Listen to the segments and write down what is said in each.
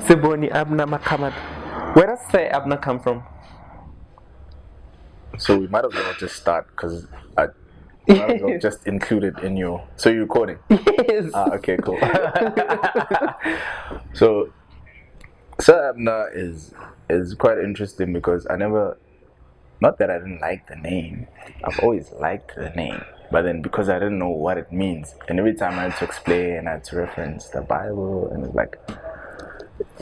Seboni, Abner, Makgamatha. Where does Sir Abner come from? So we might as well just start because I might as well just include it in your. So you're recording? Yes. Okay, cool. So Sir Abner is quite interesting because I never. Not that I didn't like the name. I've always liked the name. But then because I didn't know what it means, and every time I had to explain, I had to reference the Bible, and it's like,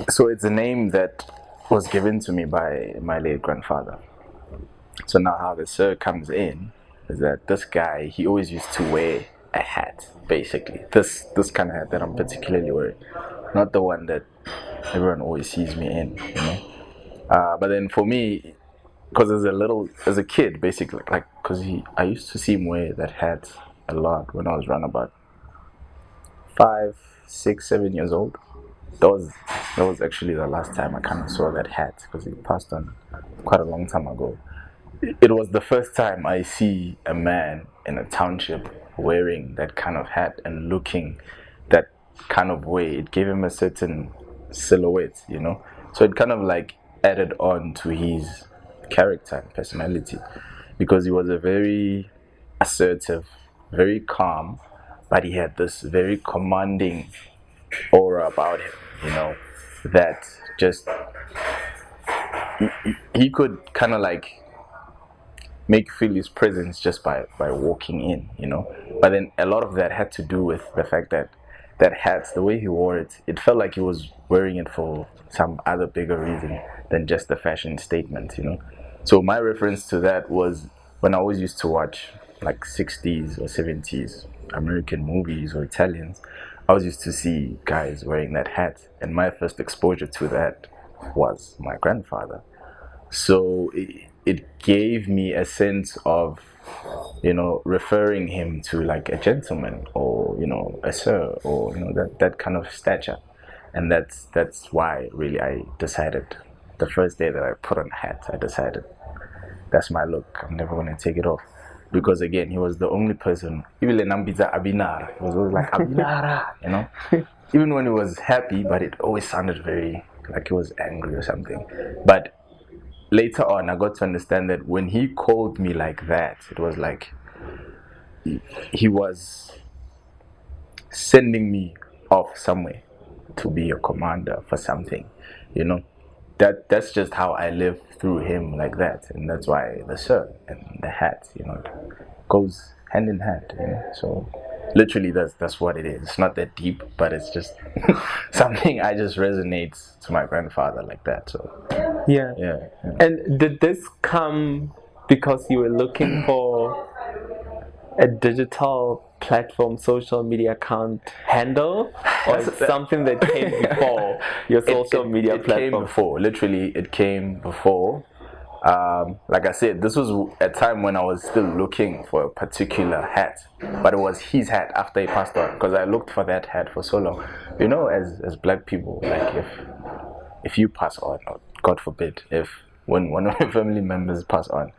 so it's a name that was given to me by my late grandfather. So now how the Sir comes in is that this guy, he always used to wear a hat, basically. This kind of hat that I'm particularly wearing. Not the one that everyone always sees me in, you know. But then for me, because as a kid, basically, like, because I used to see him wear that hat a lot when I was around about 5, 6, 7 years old. That was actually the last time I kind of saw that hat because he passed on quite a long time ago. It was the first time I see a man in a township wearing that kind of hat and looking that kind of way. It gave him a certain silhouette, you know. So it kind of like added on to his character and personality because he was a very assertive, very calm, but he had this very commanding aura about him, you know, that just he could kind of like make you feel his presence just by walking in, you know. But then a lot of that had to do with the fact that that hat, the way he wore it, it felt like he was wearing it for some other bigger reason than just the fashion statement, you know. So my reference to that was when I always used to watch like 60s or 70s American movies or Italians, I always used to see guys wearing that hat. And my first exposure to that was my grandfather. So it gave me a sense of, you know, referring him to like a gentleman or, you know, a sir or, you know, that kind of stature. And that's why really I decided the first day that I put on a hat, I decided that's my look. I'm never gonna take it off. Because again, he was the only person, even Lenambiza Abinara, he was always like Abinara, you know. Even when he was happy, but it always sounded very like he was angry or something. But later on, I got to understand that when he called me like that, it was like he was sending me off somewhere to be a commander for something, you know. That's just how I live through him like that, and that's why the shirt and the hat, you know, goes hand in hand, you know. So literally, that's what it is. It's not that deep, but it's just something I just resonates to my grandfather like that. So Yeah. yeah. And did this come because you were looking for a digital platform, social media account handle, or it's something that came before your social media it platform? came before. Literally, it came before. Like I said, this was a time when I was still looking for a particular hat, but it was his hat after he passed on because I looked for that hat for so long. You know, as black people, like if you pass on, or God forbid, if when one of your family members pass on,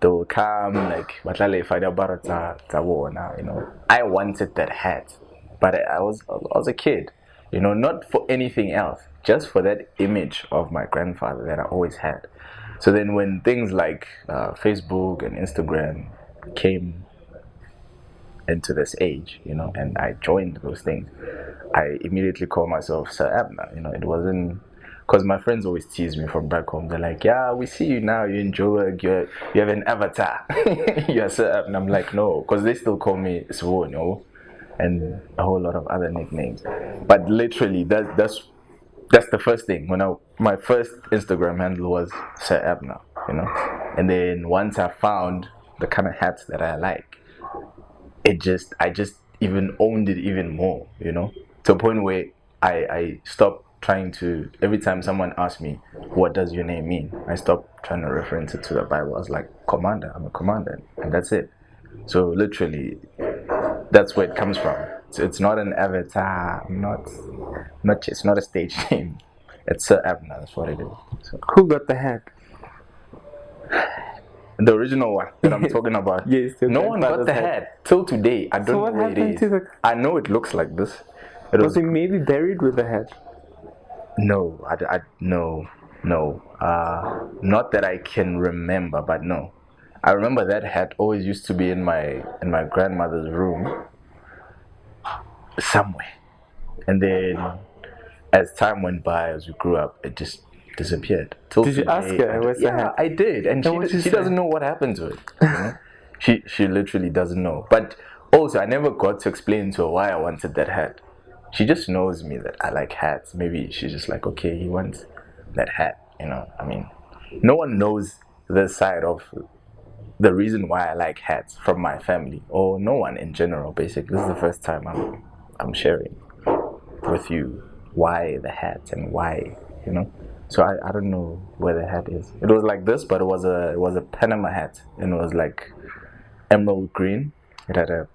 they will come like batlale fada barata tawona, you know. I wanted that hat, but I was a kid, you know, not for anything else, just for that image of my grandfather that I always had. So then when things like Facebook and Instagram came into this age, you know, and I joined those things, I immediately called myself Sir Abner. You know, it wasn't because my friends always tease me from back home. They're like, "Yeah, we see you now. You're in Joburg. You have an avatar. You're Sir Abner." I'm like, "No," because they still call me Seboni and a whole lot of other nicknames. But literally, that's the first thing. My first Instagram handle was Sir Abner. You know, and then once I found the kind of hats that I like, I just even owned it even more, you know, to a point where I stopped trying to, every time someone asked me what does your name mean, I stopped trying to reference it to the Bible. I was like, commander, I'm a commander, and that's it. So literally that's where it comes from. So it's not an avatar, not it's not a stage name. It's Sir Abner, that's what it is. So, Who got the hat? the original one that I'm talking about. Yes, No one got the hat till today. I don't what know where it happened is. to the? I know it looks like this. It Was was he maybe buried with the hat? No, no. Not that I can remember, but no. I remember that hat always used to be in my grandmother's room somewhere, and then as time went by, as we grew up, it just disappeared. Till Did you ask today, her where's the hat? I did, and what'd she she say? doesn't know what happened to it. You know? She literally doesn't know. But also, I never got to explain to her why I wanted that hat. She just knows me that I like hats. Maybe she's just like, okay, he wants that hat. You know, I mean, no one knows the side of the reason why I like hats from my family, or no one in general. Basically, this is the first time I'm sharing with you why the hat and why, you know. So I don't know where the hat is. It was like this, but it was a Panama hat, and it was like emerald green. It had a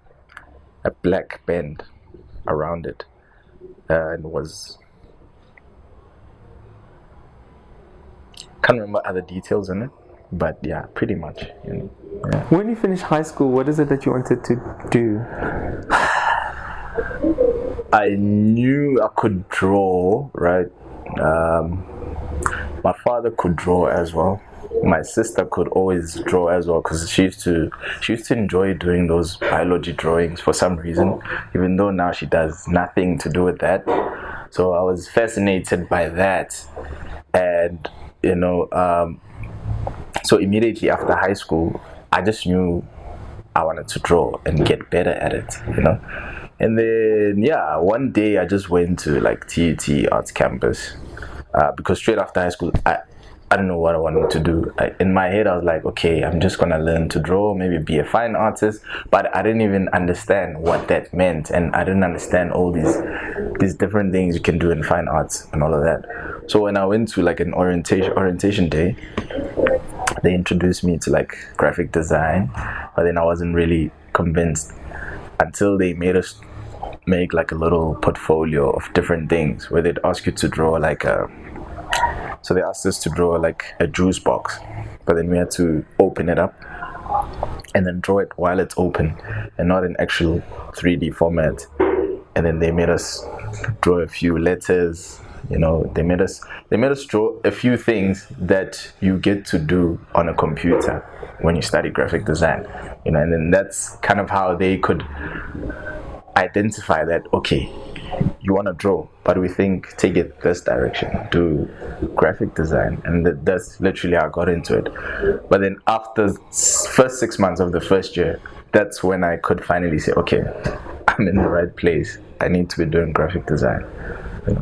black band around it, and was, can't remember other details in it, but yeah, pretty much. You know, yeah. When you finished high school, what is it that you wanted to do? I knew I could draw, right? My father could draw as well. My sister could always draw as well, because she used to enjoy doing those biology drawings for some reason, even though now she does nothing to do with that. So I was fascinated by that, and you know, so immediately after high school, I just knew I wanted to draw and get better at it, you know. And then yeah, one day I just went to like TUT Arts Campus, because straight after high school I don't know what I wanted to do. In my head I was like, okay, I'm just gonna learn to draw, maybe be a fine artist, but I didn't even understand what that meant, and I didn't understand all these different things you can do in fine arts and all of that. So when I went to like an orientation day, they introduced me to like graphic design, but then I wasn't really convinced until they made us make like a little portfolio of different things, where they'd ask you to draw like so they asked us to draw like a juice box, but then we had to open it up and then draw it while it's open and not in actual 3D format. And then they made us draw a few letters, you know. They made us draw a few things that you get to do on a computer when you study graphic design, you know. And then that's kind of how they could identify that, okay, you want to draw, but we think take it this direction, do graphic design. And that's literally how I got into it. But then after first 6 months of the first year, that's when I could finally say, okay, I'm in the right place, I need to be doing graphic design.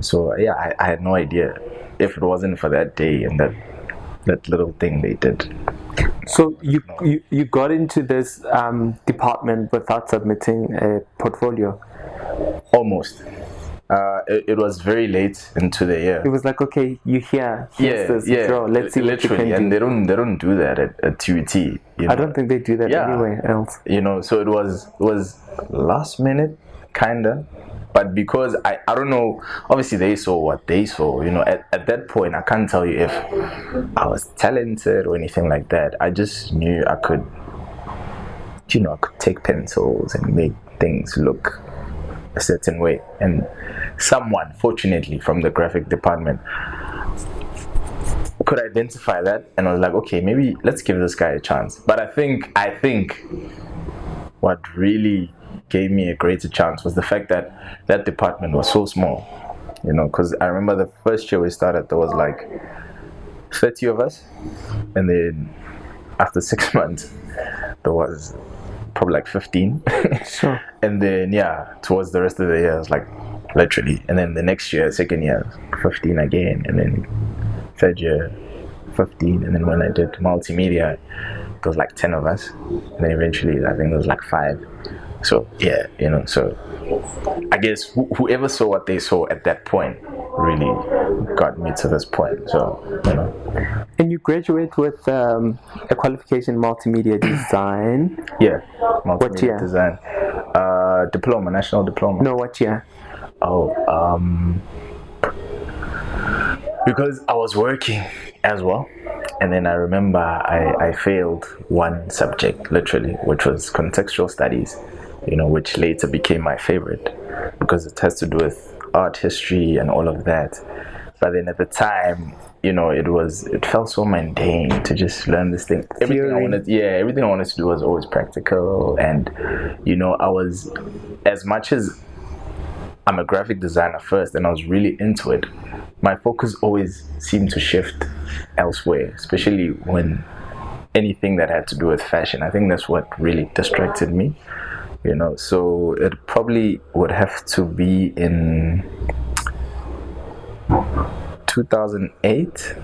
So yeah, I had no idea if it wasn't for that day and that little thing they did. So you got into this department without submitting a portfolio? Almost. It was very late into the year. It was like, okay, here's this draw. Let's see what you can do. And they don't do that at TUT. You know? I don't think they do that anywhere else. You know, so it was last minute, kinda. But because I don't know, obviously they saw what they saw. You know, at that point, I can't tell you if I was talented or anything like that. I just knew I could, you know, I could take pencils and make things look a certain way. And someone, fortunately, from the graphic department could identify that, and I was like, okay, maybe let's give this guy a chance. But I think what really gave me a greater chance was the fact that department was so small, you know, because I remember the first year we started, there was like 30 of us, and then after 6 months there was probably like 15. Sure. And then yeah, towards the rest of the year, it was like literally, and then the next year, second year, 15 again, and then third year 15, and then when I did multimedia, there was like 10 of us, and then eventually I think there was like 5. So yeah, you know, so I guess whoever saw what they saw at that point really got me to this point. So, you know. And you graduate with a qualification in multimedia design. Yeah, multimedia what year? Design. Diploma, national diploma. No, what year? Oh, because I was working as well. And then I remember I failed one subject, literally, which was contextual studies, you know, which later became my favorite because it has to do with art history and all of that. But then at the time, it felt so mundane to just learn this thing. Everything I wanted to do was always practical, and I was, as much as I'm a graphic designer first, and I was really into it, my focus always seemed to shift elsewhere, especially when anything that had to do with fashion. I think that's what really distracted me, so it probably would have to be in 2008.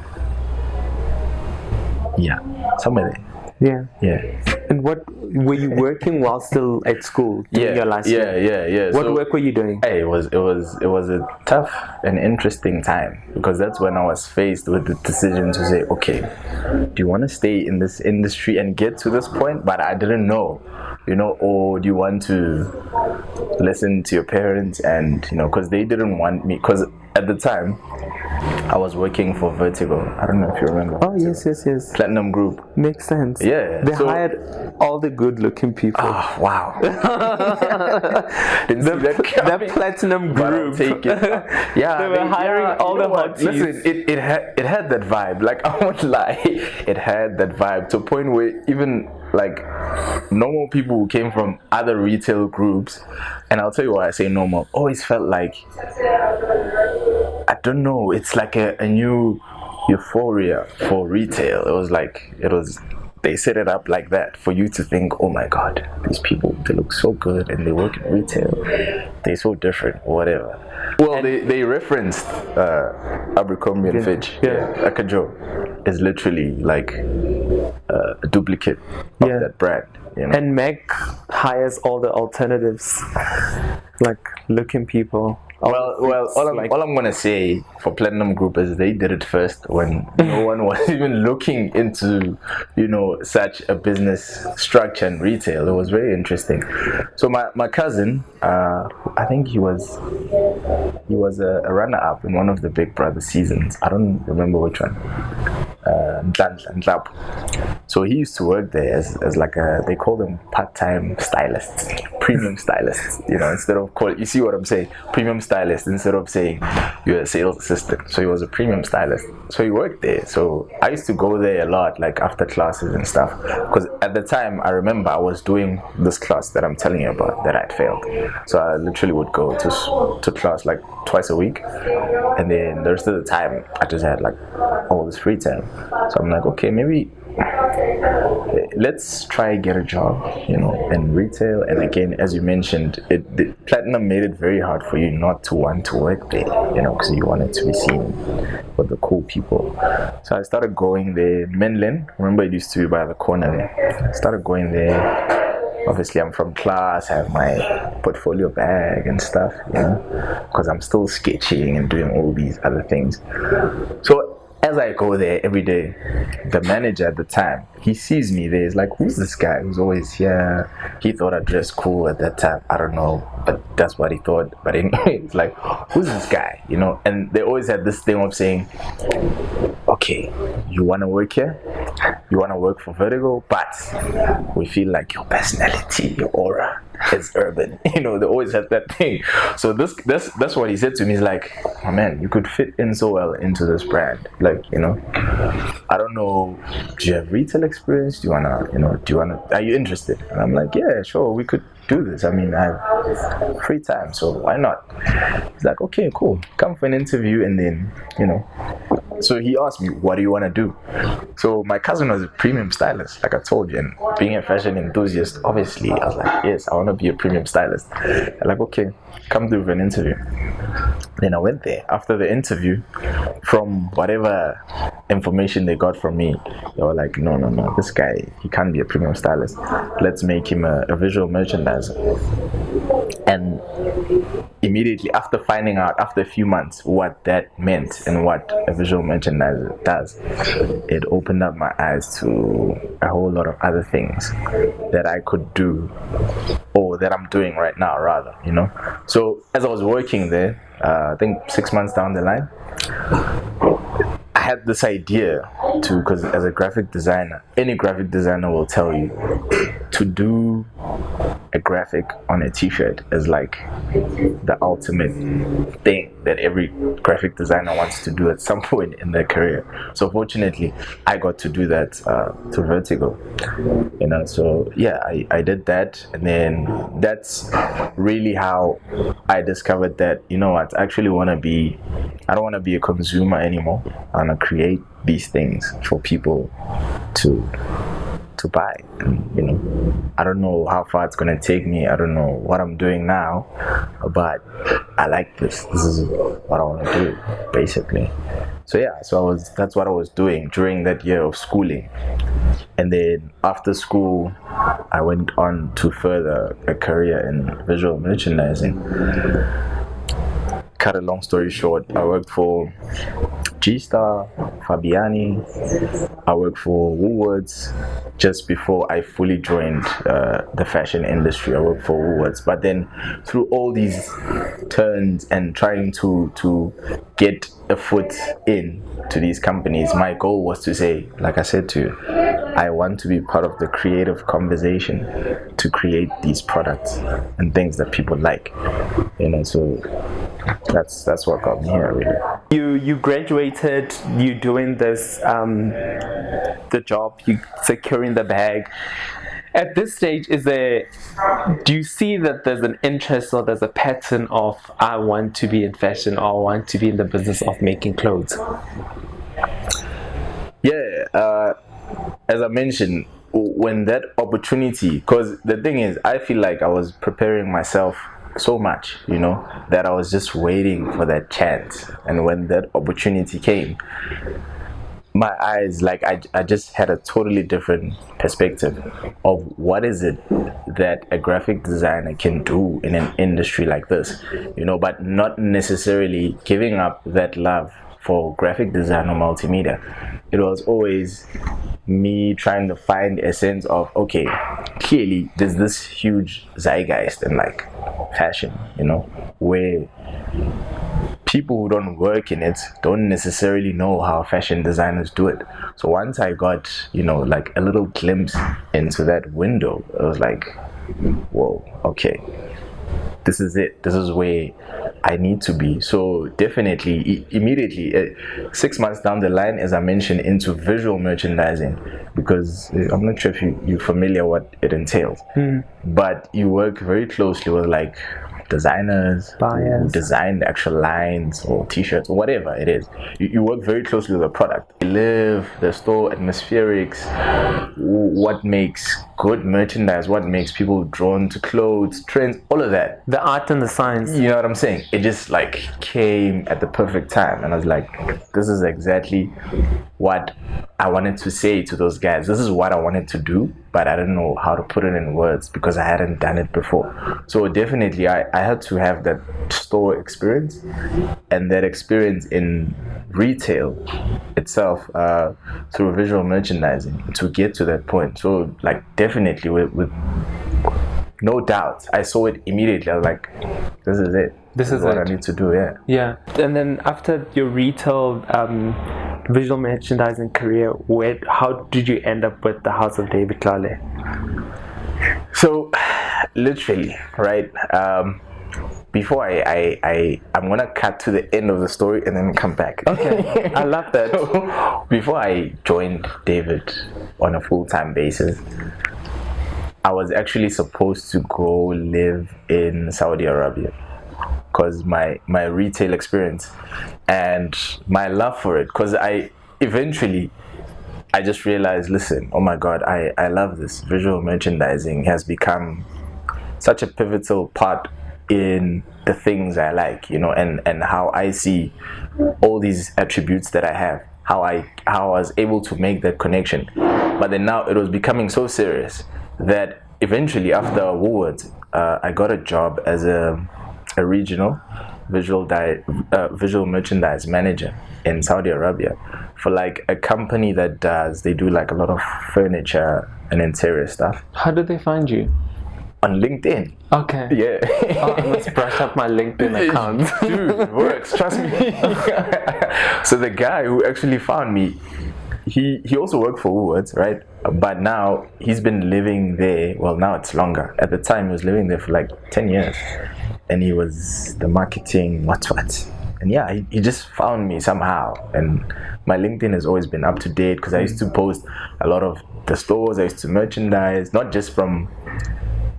Yeah, somewhere there. Yeah. And what were you working while still at school doing your last year? Yeah. What work were you doing? Hey, it was a tough and interesting time, because that's when I was faced with the decision to say, okay, do you want to stay in this industry and get to this point? But I didn't know, or do you want to listen to your parents, and because they didn't want me, because at the time I was working for Vertigo. I don't know if you remember. Oh, yes. Platinum Group. Makes sense. Yeah. They hired all the good-looking people. Oh, wow. Didn't see that coming. That Platinum Group. Take it. Yeah. They were hiring all the hot teas. Listen, it had that vibe. Like, I won't lie. It had that vibe to a point where even like normal people who came from other retail groups, and I'll tell you why I say normal, always felt like, I don't know, it's like a new euphoria for retail. They set it up like that for you to think, oh my god, these people, they look so good and they work in retail, they're so different, whatever. Well, they referenced Abercrombie and Fitch. Akajo is literally like a duplicate of that brand. And Mac hires all the alternatives, like looking people. All I'm gonna say for Platinum Group is they did it first when no one was even looking into, such a business structure and retail. It was very interesting. So my cousin, I think he was a runner-up in one of the Big Brother seasons. I don't remember which one. So he used to work there as like they call them part-time stylists, premium stylists. Instead of you see what I'm saying, premium stylist, instead of saying you're a sales assistant. So he was a premium stylist. So he worked there. So I used to go there a lot, like after classes and stuff. Because at the time, I remember I was doing this class that I'm telling you about that I'd failed. So I literally would go to class like twice a week, and then the rest of the time I just had like all this free time. So I'm like, okay, maybe let's try get a job, in retail. And again, as you mentioned, the Platinum made it very hard for you not to want to work there, because you wanted to be seen with the cool people. So I started going there. Menlyn, remember it used to be by the corner there. I started going there. Obviously, I'm from class, I have my portfolio bag and stuff, because I'm still sketching and doing all these other things. So as I go there every day, the manager at the time, he sees me there. He's like, who's this guy who's always here? He thought I dressed cool at that time. I don't know, but that's what he thought. But anyway, it's like, who's this guy? And they always had this thing of saying, okay, you want to work here? You want to work for Vertigo? But we feel like your personality, your aura is urban. They always had that thing. So that's what he said to me. He's like, oh man, you could fit in so well into this brand. Like, I don't know, do you have retail experience? Do you wanna, are you interested? And I'm like, yeah, sure, we could do this. I mean, I have free time, so why not? He's like, okay, cool, come for an interview. And then, so he asked me, what do you want to do? So my cousin was a premium stylist, like I told you, and being a fashion enthusiast, obviously, I was like, yes, I want to be a premium stylist. I'm like, okay, come do an interview. Then I went there. After the interview, from whatever information they got from me, they were like, no, this guy, he can't be a premium stylist. Let's make him a visual merchandiser. And immediately after finding out, after a few months, what that meant and what a visual merchandiser does, it opened up my eyes to a whole lot of other things that I could do, or that I'm doing right now rather, So as I was working there, I think 6 months down the line, I had this idea because as a graphic designer, any graphic designer will tell you to do a graphic on a t-shirt is like the ultimate thing that every graphic designer wants to do at some point in their career. So fortunately, I got to do that through Vertigo. So yeah, I did that, and then that's really how I discovered that, what, I actually I don't want to be a consumer anymore. I want to create these things for people to buy. And, I don't know how far it's going to take me. I don't know what I'm doing now, but I like this. This is what I want to do, basically. So yeah, that's what I was doing during that year of schooling. And then after school, I went on to further a career in visual merchandising. Cut a long story short, I worked for G-Star, Fabiani. I worked for Woolworths just before I fully joined the fashion industry. I worked for Woolworths, but then through all these turns and trying to get a foot in to these companies, my goal was to say, like I said to you, I want to be part of the creative conversation to create these products and things that people like. So that's what got me here, really. You graduated, you doing this, the job, you securing the bag. At this stage, do you see that there's an interest or there's a pattern of, I want to be in fashion, or I want to be in the business of making clothes? Yeah, as I mentioned, when that opportunity, because the thing is, I feel like I was preparing myself so much, that I was just waiting for that chance. And when that opportunity came, my eyes, like I just had a totally different perspective of what is it that a graphic designer can do in an industry like this, but not necessarily giving up that love for graphic design or multimedia. It was always me trying to find a sense of, okay, clearly there's this huge zeitgeist in like fashion, where people who don't work in it don't necessarily know how fashion designers do it. So once I got, like a little glimpse into that window, I was like, whoa, okay, this is it. This is where I need to be. So definitely, immediately, 6 months down the line, as I mentioned, into visual merchandising, because I'm not sure if you're familiar what it entails, but you work very closely with like designers who design the actual lines or t-shirts or whatever it is. You work very closely with the product. You live the store atmospherics, what makes good merchandise, what makes people drawn to clothes, trends, all of that. The art and the science. You know what I'm saying? It just like came at the perfect time, and I was like, this is exactly what I wanted to say to those guys. This is what I wanted to do, but I didn't know how to put it in words because I hadn't done it before. So definitely I had to have that store experience and that experience in retail itself through visual merchandising to get to that point. So like definitely with no doubt, I saw it immediately. I was like, this is it. This is what I need to do, Yeah. And then after your retail visual merchandising career, how did you end up with the House of David Tlale? So, literally, right? Before I'm gonna cut to the end of the story and then come back. Okay, I love that. So, before I joined David on a full-time basis, I was actually supposed to go live in Saudi Arabia because my retail experience and my love for it, because I just realized, listen, oh my God, I love this. Visual merchandising has become such a pivotal part in the things I like, and how I see all these attributes that I have, how I was able to make that connection. But then now it was becoming so serious that eventually after Woolworths, I got a job as a regional visual merchandise manager in Saudi Arabia for like a company that they do like a lot of furniture and interior stuff. How did they find you? On LinkedIn. Okay. Yeah. I must brush up my LinkedIn account. Dude, it works, trust me. So the guy who actually found me, he also worked for Woolworths, right? But now he's been living there. Well, now it's longer. At the time, he was living there for like 10 years. And he was the marketing what. And yeah, he just found me somehow. And my LinkedIn has always been up to date because I used to post a lot of the stores. I used to merchandise, not just from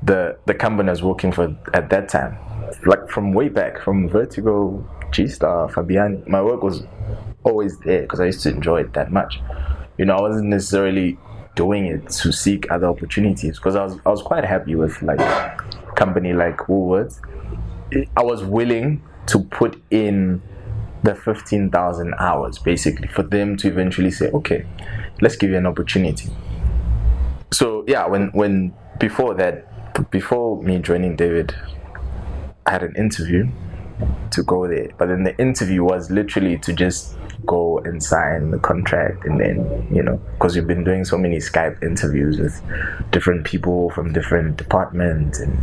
the company I was working for at that time. Like from way back, from Vertigo, G-Star, Fabiani. My work was always there because I used to enjoy it that much. I wasn't necessarily doing it to seek other opportunities because I was quite happy with like a company like Woolworths. I was willing to put in the 15,000 hours basically for them to eventually say, okay, let's give you an opportunity. So yeah, when before me joining David, I had an interview to go there, but then the interview was literally to just go and sign the contract, and then because we've been doing so many Skype interviews with different people from different departments, and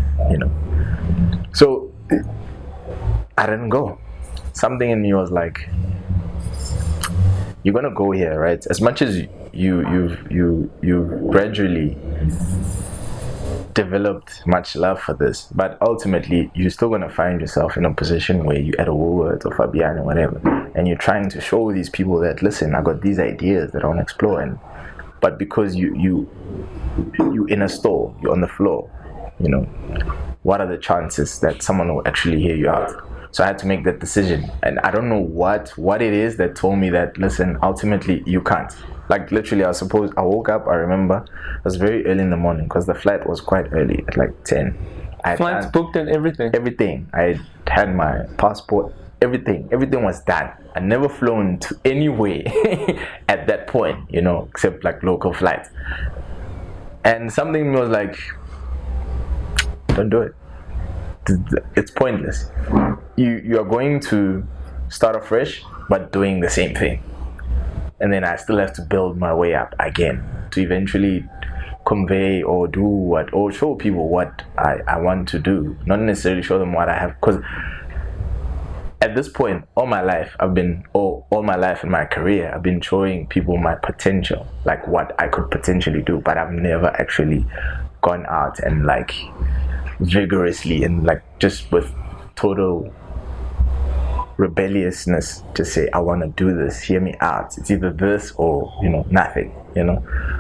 so I didn't go. Something in me was like, you're gonna go here, right? As much as you've gradually developed much love for this, but ultimately you're still going to find yourself in a position where you're at a Woolworths or Fabian or whatever, and you're trying to show these people that, listen, I got these ideas that I want to explore, but because you in a store, you're on the floor, what are the chances that someone will actually hear you out? So I had to make that decision, and I don't know what it is that told me that, listen, ultimately you can't. Like literally, I woke up, I remember, it was very early in the morning because the flight was quite early at like 10. Flights booked and everything? Everything. I had my passport, everything was done. I never flown to anywhere at that point, except like local flights. And something was like, don't do it. It's pointless. You are going to start afresh, but doing the same thing. And then I still have to build my way up again to eventually convey or show people what I want to do, not necessarily show them what I have. Because at this point, all my life in my career, I've been showing people my potential, like what I could potentially do, but I've never actually gone out and like vigorously and like just with total rebelliousness to say, I want to do this, hear me out, it's either this or nothing,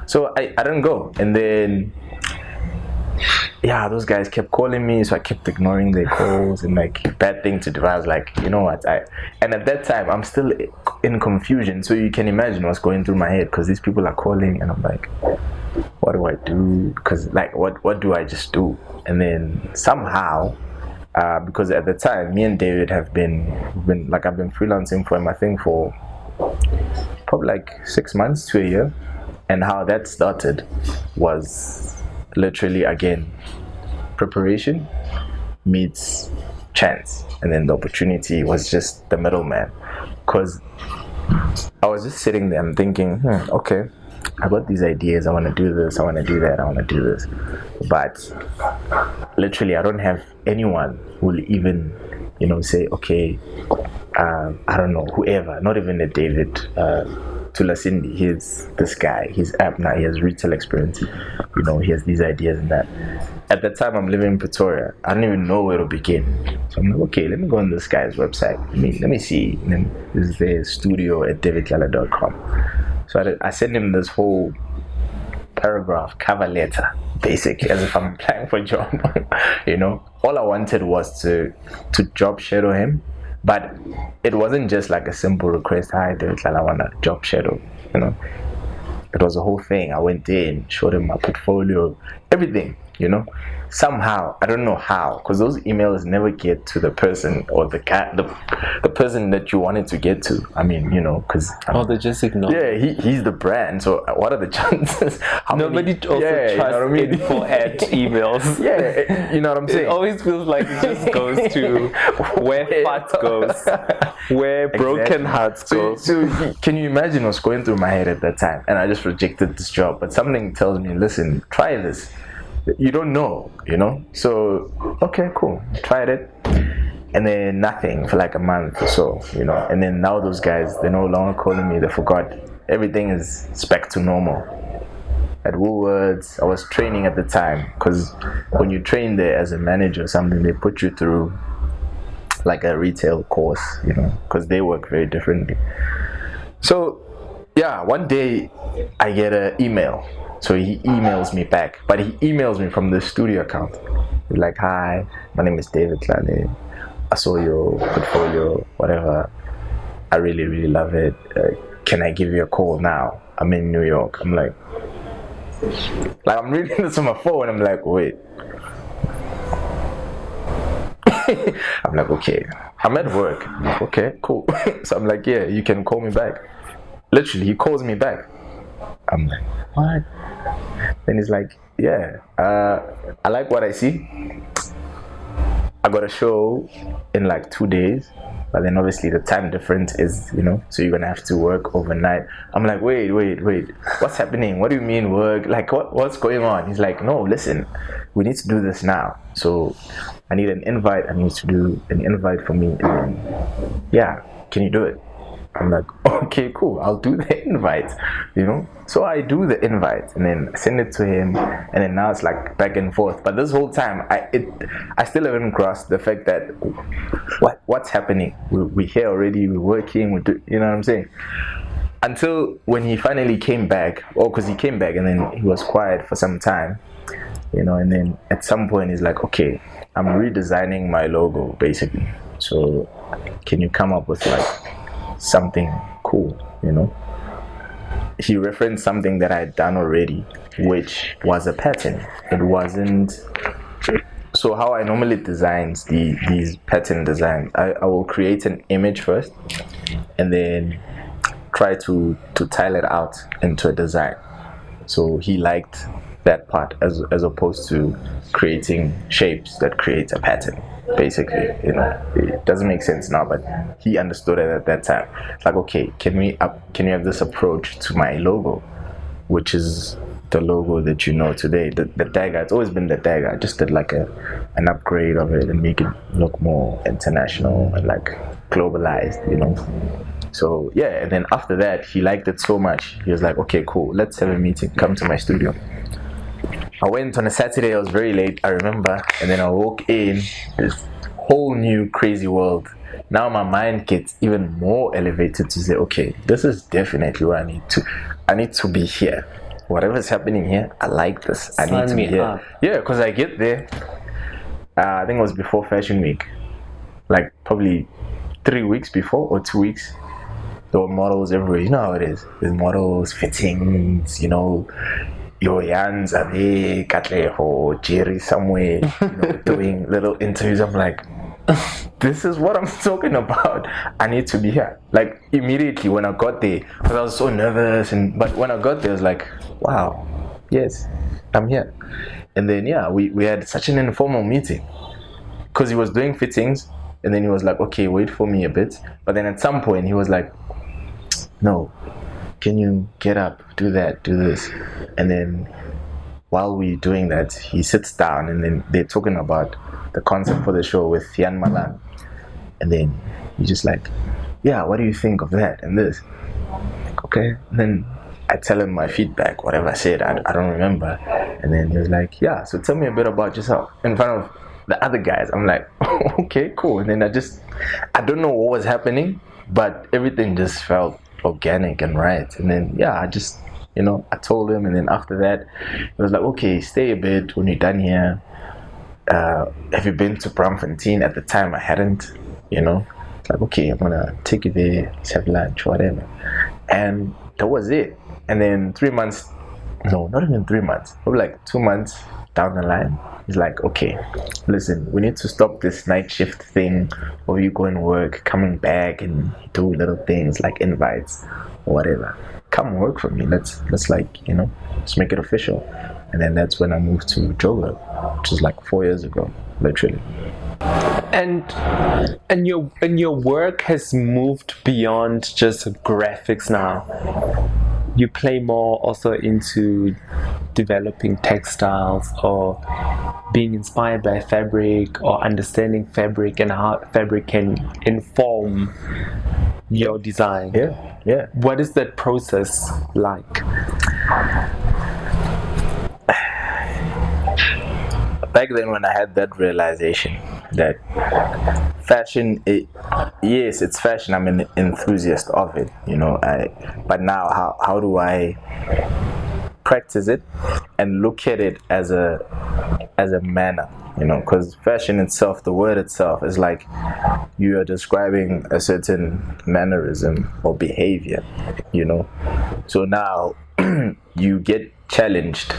so I didn't go. And then those guys kept calling me, so I kept ignoring their calls, and like bad thing to do. I was like, you know what, and at that time I'm still in confusion, so you can imagine what's going through my head, because these people are calling and I'm like, what do I do? Because like what do I just do? And then somehow because at the time, me and David have been like, I've been freelancing for him, I think for probably like 6 months to a year. And how that started was literally, again, preparation meets chance. And then the opportunity was just the middleman. Because I was just sitting there and thinking, okay, I got these ideas, I want to do this, I want to do that, I want to do this. But literally, I don't have anyone who will even, say, okay, I don't know, whoever, not even a David Tlale, he's this guy, he's Abner, he has retail experience, he has these ideas and that. At that time, I'm living in Pretoria. I don't even know where to begin. So I'm like, okay, let me go on this guy's website. Let me see. And then this is the studio at davidtlale.com. So I sent him this whole paragraph cover letter, basically, as if I'm applying for a job. All I wanted was to job shadow him, but it wasn't just like a simple request. Hi, David Tlale, I want to job shadow. It was a whole thing. I went in, showed him my portfolio, everything. Somehow, I don't know how, because those emails never get to the person or the person that you wanted to get to. Because they just ignore. Yeah, he's the brand. So what are the chances? Nobody trusts info at emails. Yeah, you know what I'm saying. It always feels like it just goes to where fat goes, where broken hearts go. So can you imagine what's going through my head at that time? And I just rejected this job, but something tells me, listen, try this. You don't know, so okay, cool, tried it, and then nothing for like a month or so, and then now those guys, they're no longer calling me, they forgot, everything is back to normal. at Woolworths. I was training at the time, because when you train there as a manager or something, they put you through like a retail course, because they work very differently. So yeah, one day I get an email. So he emails me back, but he emails me from the studio account. He's like, "Hi, my name is David Tlale. I saw your portfolio, whatever. I really, really love it. Can I give you a call now? I'm in New York." I'm like I'm reading this on my phone. I'm like, wait. I'm like, okay. I'm at work. I'm like, okay, cool. So I'm like, yeah, you can call me back. Literally, he calls me back. I'm like, what? Then he's like, yeah, I like what I see. I got a show in like 2 days, but then obviously the time difference is, so you're gonna have to work overnight. I'm like, wait, what's happening? What do you mean work? Like, what's going on? He's like, no, listen, we need to do this now. So I need an invite. I need to do an invite for me. And then, yeah, can you do it? I'm like, okay, cool, I'll do the invite, So I do the invite and then send it to him, and then now it's like back and forth. But this whole time, I still haven't grasped the fact that what's happening. We're here already. We're working. We do, you know what I'm saying? Until when he finally came back, because he came back and then he was quiet for some time, And then at some point he's like, okay, I'm redesigning my logo basically. So can you come up with like something cool, He referenced something that I had done already, which was a pattern. It wasn't. So how I normally design these pattern designs, I will create an image first, and then try to tile it out into a design. So he liked that part as opposed to creating shapes that create a pattern. Basically, it doesn't make sense now, but he understood it at that time. It's like, okay, can you have this approach to my logo, which is the logo that today, the dagger. It's always been the dagger. I just did like an upgrade of it and make it look more international and like globalized, So yeah, and then after that, he liked it so much. He was like, okay, cool, let's have a meeting. Come to my studio. I went on a Saturday. I was very late, I remember, and then I walk in this whole new crazy world. Now my mind gets even more elevated to say, okay, this is definitely where I need to be here. Whatever's happening here, I like this. I need to be here. Yeah, because I get there. I think it was before Fashion Week, like probably 3 weeks before or 2 weeks. There were models everywhere. You know how it is. There's models, fittings, your Jans are there, Katleho, Jerry somewhere, doing little interviews. I'm like, this is what I'm talking about. I need to be here. Like immediately when I got there, because I was so nervous, but when I got there, I was like, wow, yes, I'm here. And then yeah, we had such an informal meeting, because he was doing fittings, and then he was like, okay, wait for me a bit. But then at some point he was like, no, can you get up, do that, do this? And then while we're doing that, he sits down, and then they're talking about the concept for the show with Jan Malan. And then he's just like, yeah, what do you think of that and this? Like, okay. And then I tell him my feedback, whatever I said, I don't remember. And then he was like, yeah, so tell me a bit about yourself in front of the other guys. I'm like, okay, cool. And then I don't know what was happening, but everything just felt organic and right. And then yeah, I just I told him, and then after that it was like, okay, stay a bit when you're done here. Have you been to Braamfontein? At the time I hadn't. It's like, okay, I'm gonna take you there, let's have lunch, whatever. And that was it. And then 3 months, no, not even 3 months, probably like 2 months down the line, he's like, okay, listen, we need to stop this night shift thing where you go and work, coming back and do little things like invites or whatever. Come work for me. Let's let's make it official. And then that's when I moved to Joburg, which is like 4 years ago, literally. And your work has moved beyond just graphics now. You play more also into developing textiles, or being inspired by fabric, or understanding fabric and how fabric can inform your design. Yeah. What is that process like? back then when I had that realization that fashion, yes, it's fashion. I'm an enthusiast of it, but now how do I practice it and look at it as a manner, because fashion itself, the word itself, is like you are describing a certain mannerism or behavior, so now you get challenged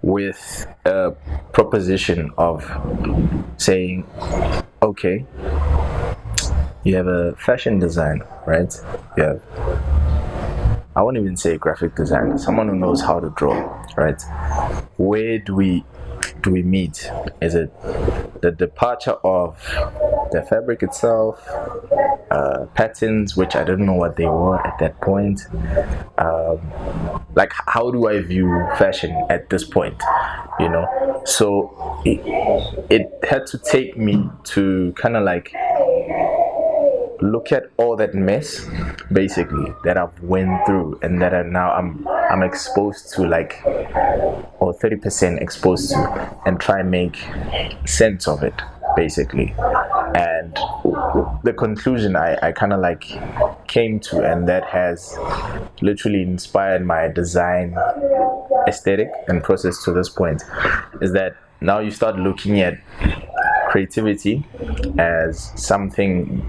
with a proposition of saying, okay, you have a fashion design, right? You have, I won't even say graphic designer, someone who knows how to draw, right? Where do we meet? Is it the departure of the fabric itself, patterns, which I don't know what they were at that point? Like, how do I view fashion at this point? So it had to take me to kind of like look at all that mess basically that I've went through and that I'm exposed to, like, or 30% exposed to, and try and make sense of it basically. And the conclusion I kind of like came to, and that has literally inspired my design aesthetic and process to this point, is that now you start looking at creativity as something,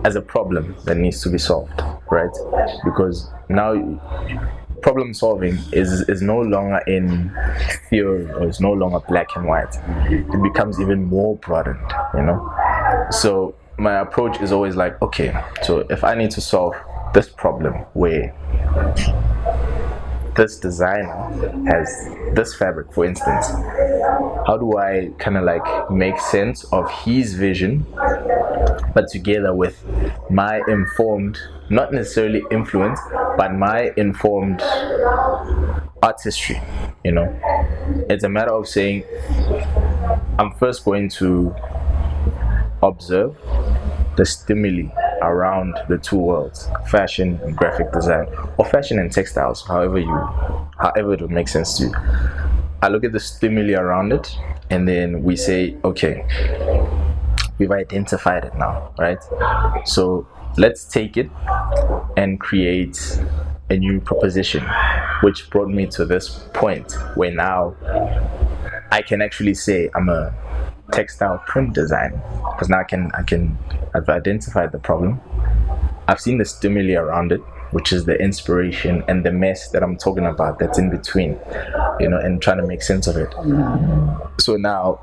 as a problem that needs to be solved, right? Because now problem solving is no longer in theory, or it's no longer black and white. It becomes even more broadened, So my approach is always like, okay, so if I need to solve this problem where this designer has this fabric, for instance, how do I kind of like make sense of his vision, but together with my informed, not necessarily influence, but my informed artistry? It's a matter of saying, I'm first going to observe the stimuli around the two worlds, fashion and graphic design, or fashion and textiles, however it would make sense to you. I look at the stimuli around it, and then we say, okay, we've identified it now, right? So let's take it and create a new proposition, which brought me to this point where now I can actually say I'm a textile print designer, because now I've identified the problem, I've seen the stimuli around it, which is the inspiration and the mess that I'm talking about that's in between, and trying to make sense of it. So now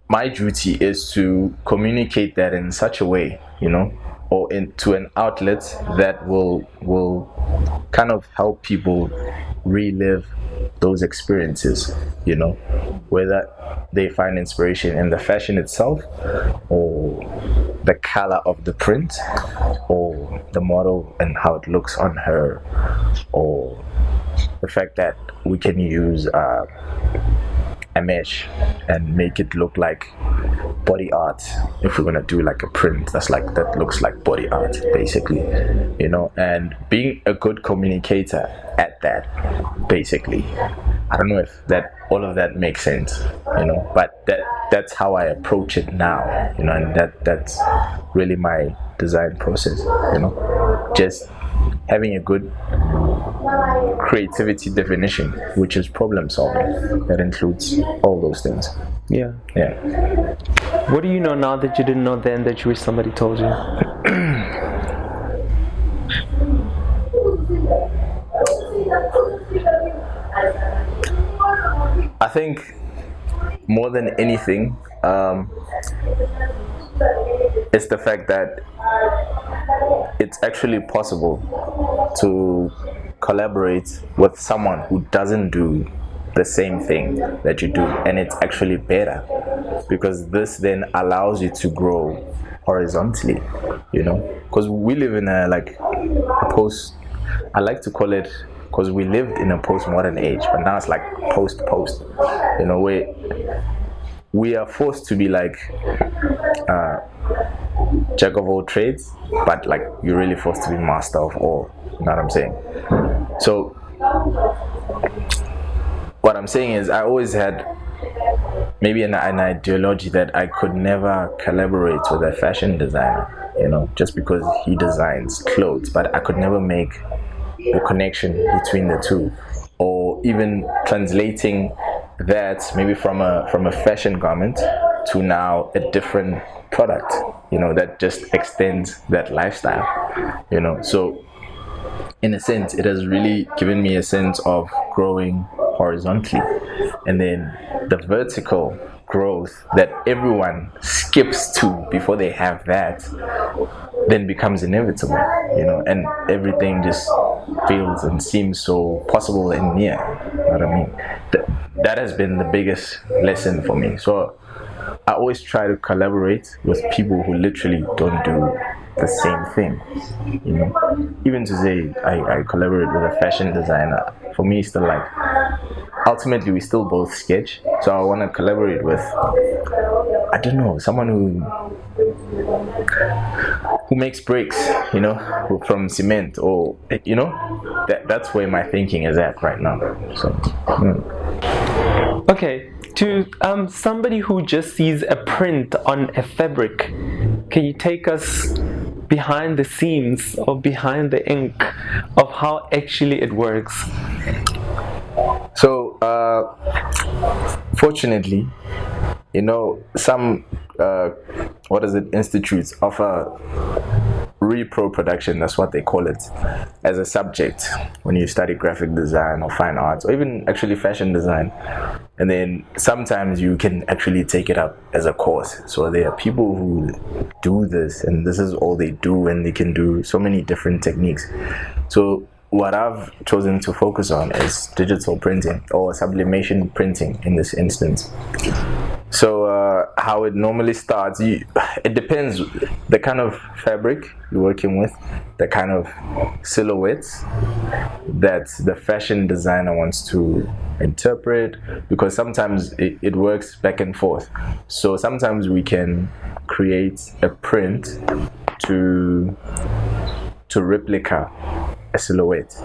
my duty is to communicate that in such a way, or into an outlet that will kind of help people relive those experiences, whether they find inspiration in the fashion itself, or the color of the print, or the model and how it looks on her, or the fact that we can use a mesh and make it look like body art. If we're gonna do like a print that looks like body art, basically, and being a good communicator at that, basically. I don't know if all of that makes sense, but that's how I approach it now, and that's really my design process, just having a good creativity definition, which is problem solving, that includes all those things. Yeah. What do you know now that you didn't know then that you wish somebody told you? I think more than anything, it's the fact that it's actually possible to collaborate with someone who doesn't do the same thing that you do, and it's actually better, because this then allows you to grow horizontally, because we live in a post, I like to call it, because we lived in a postmodern age, but now it's like post, where we are forced to be like jack of all trades, but like you're really forced to be master of all. You know what I'm saying? So what I'm saying is, I always had maybe an ideology that I could never collaborate with a fashion designer, just because he designs clothes, but I could never make the connection between the two, or even translating that maybe from a fashion garment to now a different product, that just extends that lifestyle, so in a sense it has really given me a sense of growing horizontally, and then the vertical growth that everyone skips to before they have that then becomes inevitable, and everything just feels and seems so possible and near. You know what I mean? That has been the biggest lesson for me. So I always try to collaborate with people who literally don't do the same thing. Even to say I collaborate with a fashion designer, for me it's still like, ultimately we still both sketch. So I want to collaborate with, I don't know, someone who makes bricks, from cement, or that's where my thinking is at right now. So Okay, to somebody who just sees a print on a fabric, can you take us behind the scenes or behind the ink of how actually it works? So fortunately, some institutes offer repro production, that's what they call it, as a subject when you study graphic design or fine arts, or even actually fashion design. And then sometimes you can actually take it up as a course. So there are people who do this, and this is all they do, and they can do so many different techniques. So what I've chosen to focus on is digital printing, or sublimation printing in this instance. So how it normally starts, it depends the kind of fabric you're working with, the kind of silhouettes that the fashion designer wants to interpret, because sometimes it works back and forth. So sometimes we can create a print to replica a silhouette,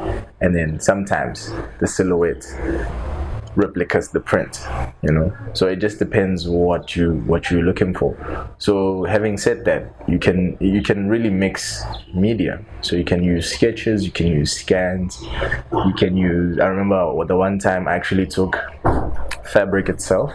and then sometimes the silhouette replicas the print, so it just depends what you're looking for. So having said that, you can really mix media. So you can use sketches, you can use scans, you can use, I remember the one time I actually took fabric itself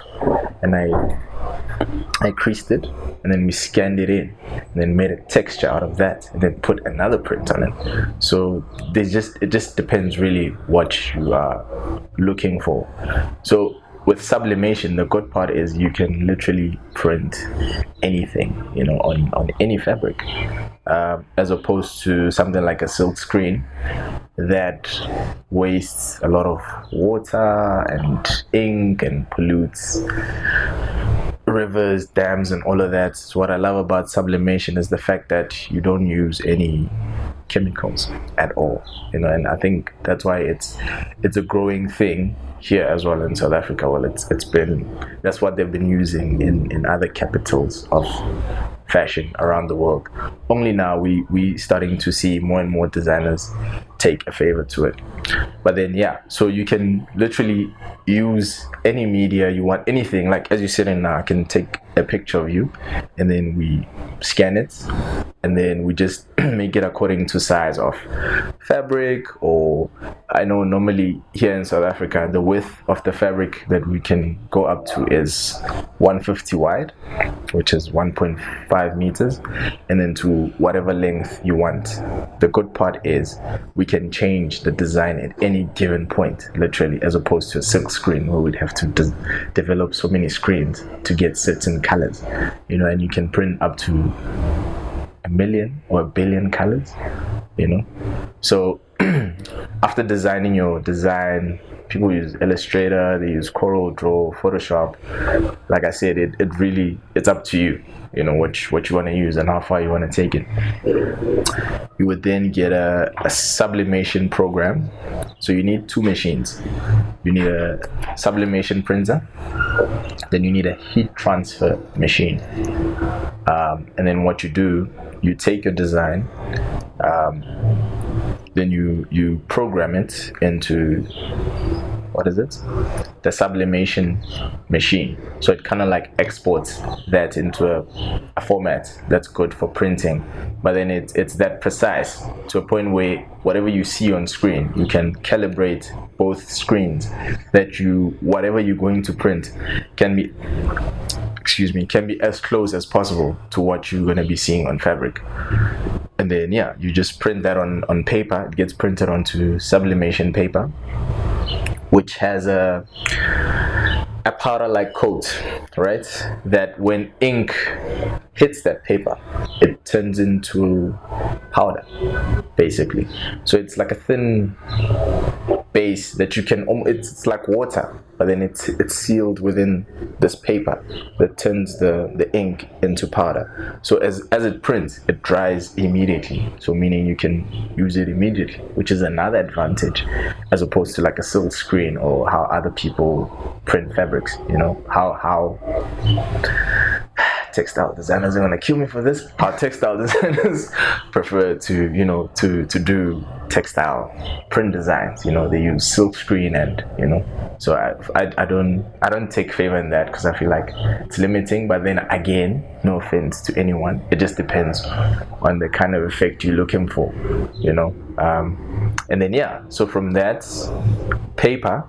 and I creased it, and then we scanned it in, and then made a texture out of that, and then put another print on it. So it just depends really what you are looking for. So with sublimation, the good part is you can literally print anything, on any fabric, as opposed to something like a silk screen that wastes a lot of water and ink and pollutes rivers, dams, and all of that. So what I love about sublimation is the fact that you don't use any chemicals at all, and I think that's why it's a growing thing here as well in South Africa. Well, that's what they've been using in other capitals of fashion around the world. Only now we starting to see more and more designers take a favor to it. But then so you can literally use any media you want, anything. Like as you sit in now, I can take a picture of you, and then we scan it, and then we just make it according to size of fabric. Or I know normally here in South Africa, the width of the fabric that we can go up to is 150 wide, which is 1.5 meters, and then to whatever length you want. The good part is we can change the design at any given point, literally, as opposed to a silk screen where we'd have to develop so many screens to get certain colors, and you can print up to 1 million or 1 billion colors, So after designing your design, people use Illustrator, they use Corel Draw, Photoshop. Like I said, it's up to you, what you want to use and how far you want to take it. You would then get a sublimation program. So you need 2 machines. You need a sublimation printer, then you need a heat transfer machine. And then what you do, you take your design, then you program it into what is it? The sublimation machine. So it kind of like exports that into a format that's good for printing. But then it's that precise to a point where whatever you see on screen, you can calibrate both screens, that whatever you're going to print can be as close as possible to what you're going to be seeing on fabric. And then you just print that on paper. It gets printed onto sublimation paper, which has a powder-like coat, right? That when ink hits that paper, it turns into powder, basically. So it's like a thin base that you can, it's like water, but then it's sealed within this paper that turns the ink into powder. So as it prints, it dries immediately, so meaning you can use it immediately, which is another advantage as opposed to like a silk screen or how other people print fabrics. How textile designers are going to kill me for this. How textile designers prefer to do textile print designs. They use silk screen, and so I don't take favor in that, because I feel like it's limiting. But then again, no offense to anyone, it just depends on the kind of effect you're looking for, and then so from that paper,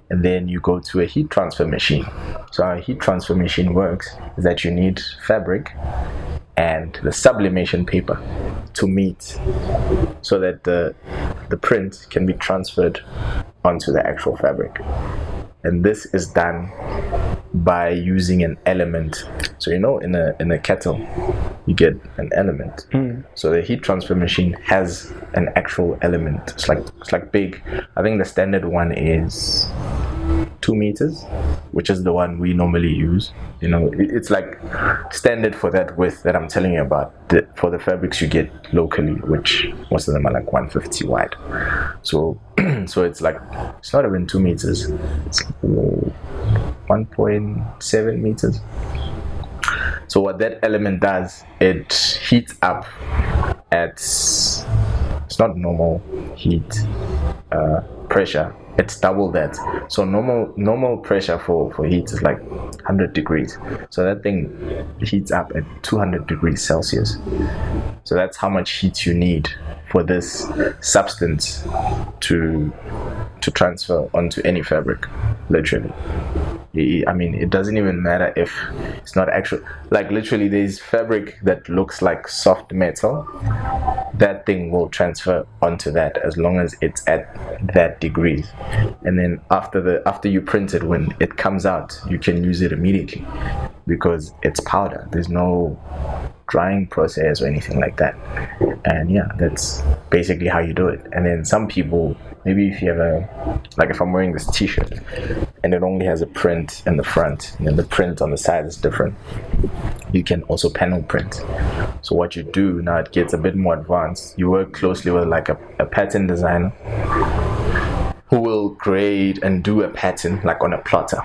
and then you go to a heat transfer machine. So how a heat transfer machine works is that you need fabric and the sublimation paper to meet, so that the print can be transferred onto the actual fabric. And this is done by using an element. So in a kettle you get an element. So the heat transfer machine has an actual element. It's like big. I think the standard one is 2 meters, which is the one we normally use. It's like standard for that width that I'm telling you about. For the fabrics you get locally, which most of them are like 150 wide. So it's not even 2 meters. It's 1.7 meters. So what that element does, it heats up at, it's not normal heat pressure, it's double that. So normal pressure for heat is like 100 degrees. So that thing heats up at 200 degrees Celsius. So that's how much heat you need for this substance to transfer onto any fabric, literally. I mean, it doesn't even matter if it's not actual, like literally there's fabric that looks like soft metal. That thing will transfer onto that as long as it's at that degree. And then after you print it, when it comes out, you can use it immediately because it's powder. There's no drying process or anything like that. And that's basically how you do it. And then some people, maybe if you have if I'm wearing this t-shirt and it only has a print in the front and then the print on the side is different, you can also panel print. So what you do now, it gets a bit more advanced. You work closely with like a pattern designer who will grade and do a pattern like on a plotter.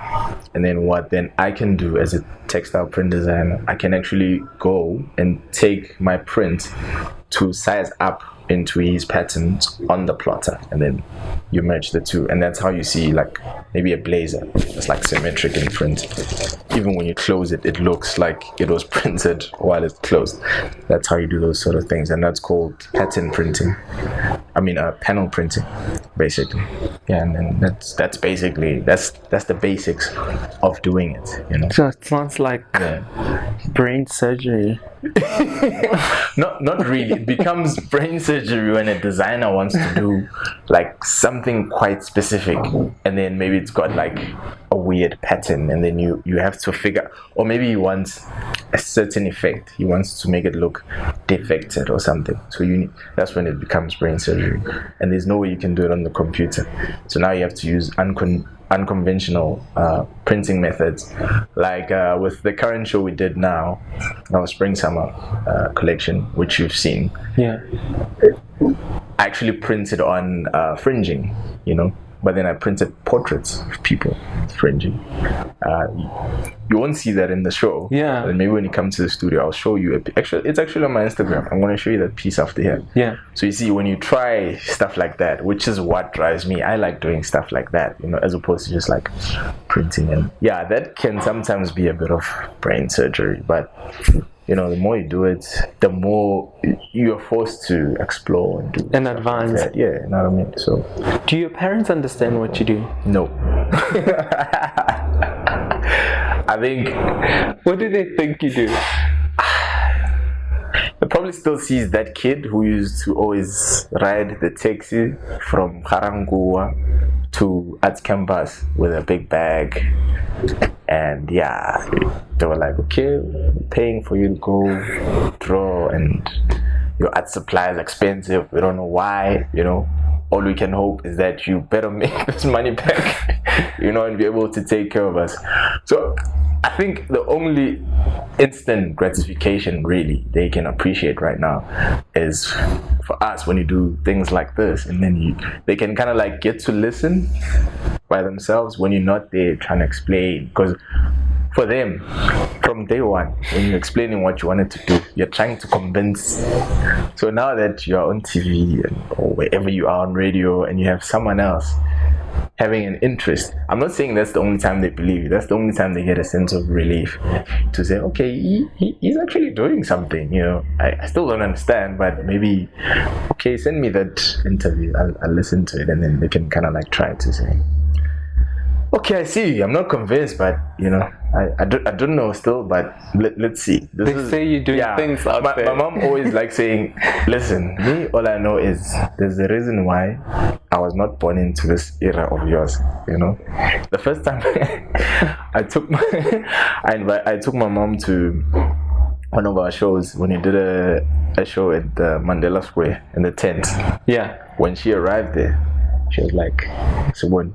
And then what then I can do as a textile print designer, I can actually go and take my print to size up into his patterns on the plotter, and then you merge the two, and that's how you see like maybe a blazer. It's like symmetric in print. Even when you close it, it looks like it was printed while it's closed. That's how you do those sort of things, and that's called pattern printing. Panel printing, basically. And then that's basically that's the basics of doing it. So it sounds like brain surgery. Not really. It becomes brain surgery when a designer wants to do like something quite specific, and then maybe it's got like a weird pattern, and then you have to figure, or maybe he wants a certain effect. He wants to make it look defected or something. So that's when it becomes brain surgery, and there's no way you can do it on the computer. So now you have to use unconventional printing methods, like with the current show we did now, our spring summer collection, which you've seen. I actually printed on fringing, but then I printed portraits of people. It's fringy. You won't see that in the show. Yeah. But maybe when you come to the studio, I'll show you. It's actually on my Instagram. I'm going to show you that piece after here. Yeah. So you see, when you try stuff like that, which is what drives me, I like doing stuff like that, as opposed to just like printing. And yeah, that can sometimes be a bit of brain surgery, but the more you do it, the more you're forced to explore and do and advance. Like, yeah, you know what I mean? So, do your parents understand what you do? No. I think. What do they think you do? It probably still sees that kid who used to always ride the taxi from Garankua to Arts Campus with a big bag. And yeah, they were like, okay, we're paying for you to go draw, and your art supply is expensive. We don't know why, all we can hope is that you better make this money back, and be able to take care of us. So I think the only instant gratification really they can appreciate right now is for us when you do things like this, and then they can kind of like get to listen by themselves when you're not there trying to explain. Because for them, from day one, when you're explaining what you wanted to do, you're trying to convince. So now that you're on TV or wherever you are on radio, and you have someone else having an interest, I'm not saying that's the only time they believe you. That's the only time they get a sense of relief to say, okay, he's actually doing something. I still don't understand, but maybe, okay, send me that interview. I'll listen to it, and then they can kind of like try to say, okay, I see. I'm not convinced, but I don't know still. But let's see. They say you're doing things out there. My mom always likes saying, "Listen, me. All I know is there's a reason why I was not born into this era of yours." The first time I took my mom to one of our shows when he did a show at the Mandela Square in the tent. Yeah. When she arrived there, she was like, "Seboni,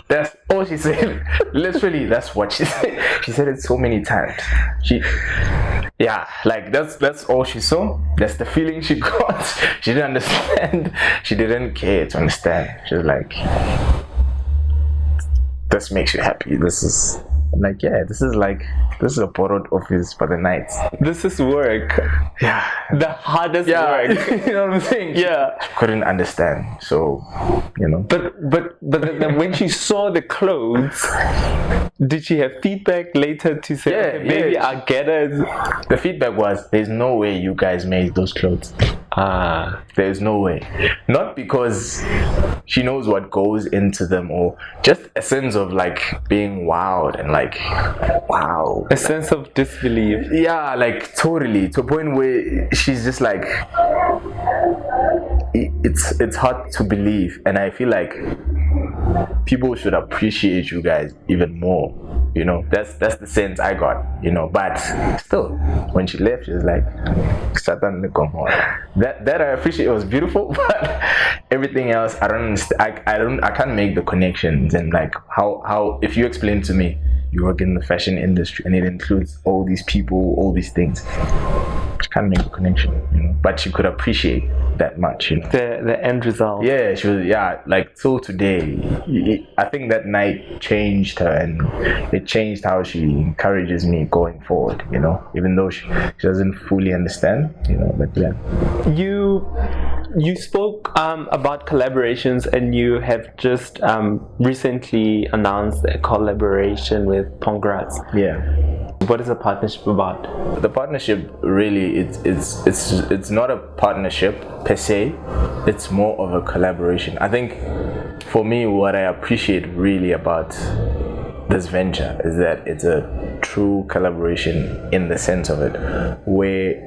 that's all she said. Literally, that's what she said. She said it so many times. That's all she saw. That's the feeling she got. She didn't understand. She didn't care to understand. She was like, this makes you happy. I'm like, yeah, this is a borrowed office for the night. This is work. Yeah. The hardest work. You know what I'm saying? Yeah. She couldn't understand. So, But then when she saw the clothes, did she have feedback later to say, okay, maybe I'll get it? The feedback was, there's no way you guys made those clothes. There's no way. Not because she knows what goes into them, or just a sense of like being wowed and like, wow. A sense of disbelief. Yeah, like totally, to a point where she's just like, it's hard to believe. And I feel like people should appreciate you guys even more. That's the sense I got. But still, when she left, she was like, that I appreciate. It was beautiful, but everything else, I don't understand. I can't make the connections. And like how if you explain to me you work in the fashion industry and it includes all these people, all these things, she can't make a connection, but she could appreciate that much, the end result. Yeah, she was, like till today, I think that night changed her, and it changed how she encourages me going forward, even though she doesn't fully understand, but yeah. You spoke about collaborations, and you have just recently announced a collaboration with Pongratz. Yeah. What is the partnership about? The partnership really, it's not a partnership per se. It's more of a collaboration. I think for me, what I appreciate really about this venture is that it's a true collaboration in the sense of it, where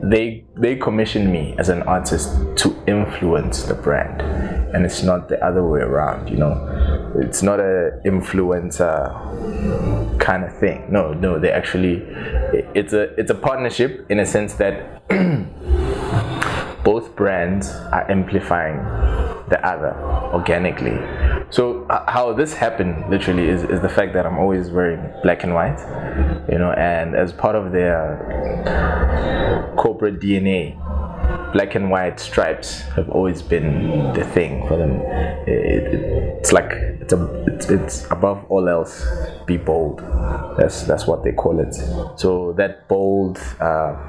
they commission me as an artist to influence the brand, and it's not the other way around. It's not a influencer kind of thing. No, they actually, it's a partnership in a sense that both brands are amplifying the other organically. So how this happened literally is the fact that I'm always wearing black and white, and as part of their corporate DNA, black and white stripes have always been the thing for them. It's like it's above all else, be bold. That's what they call it. So that bold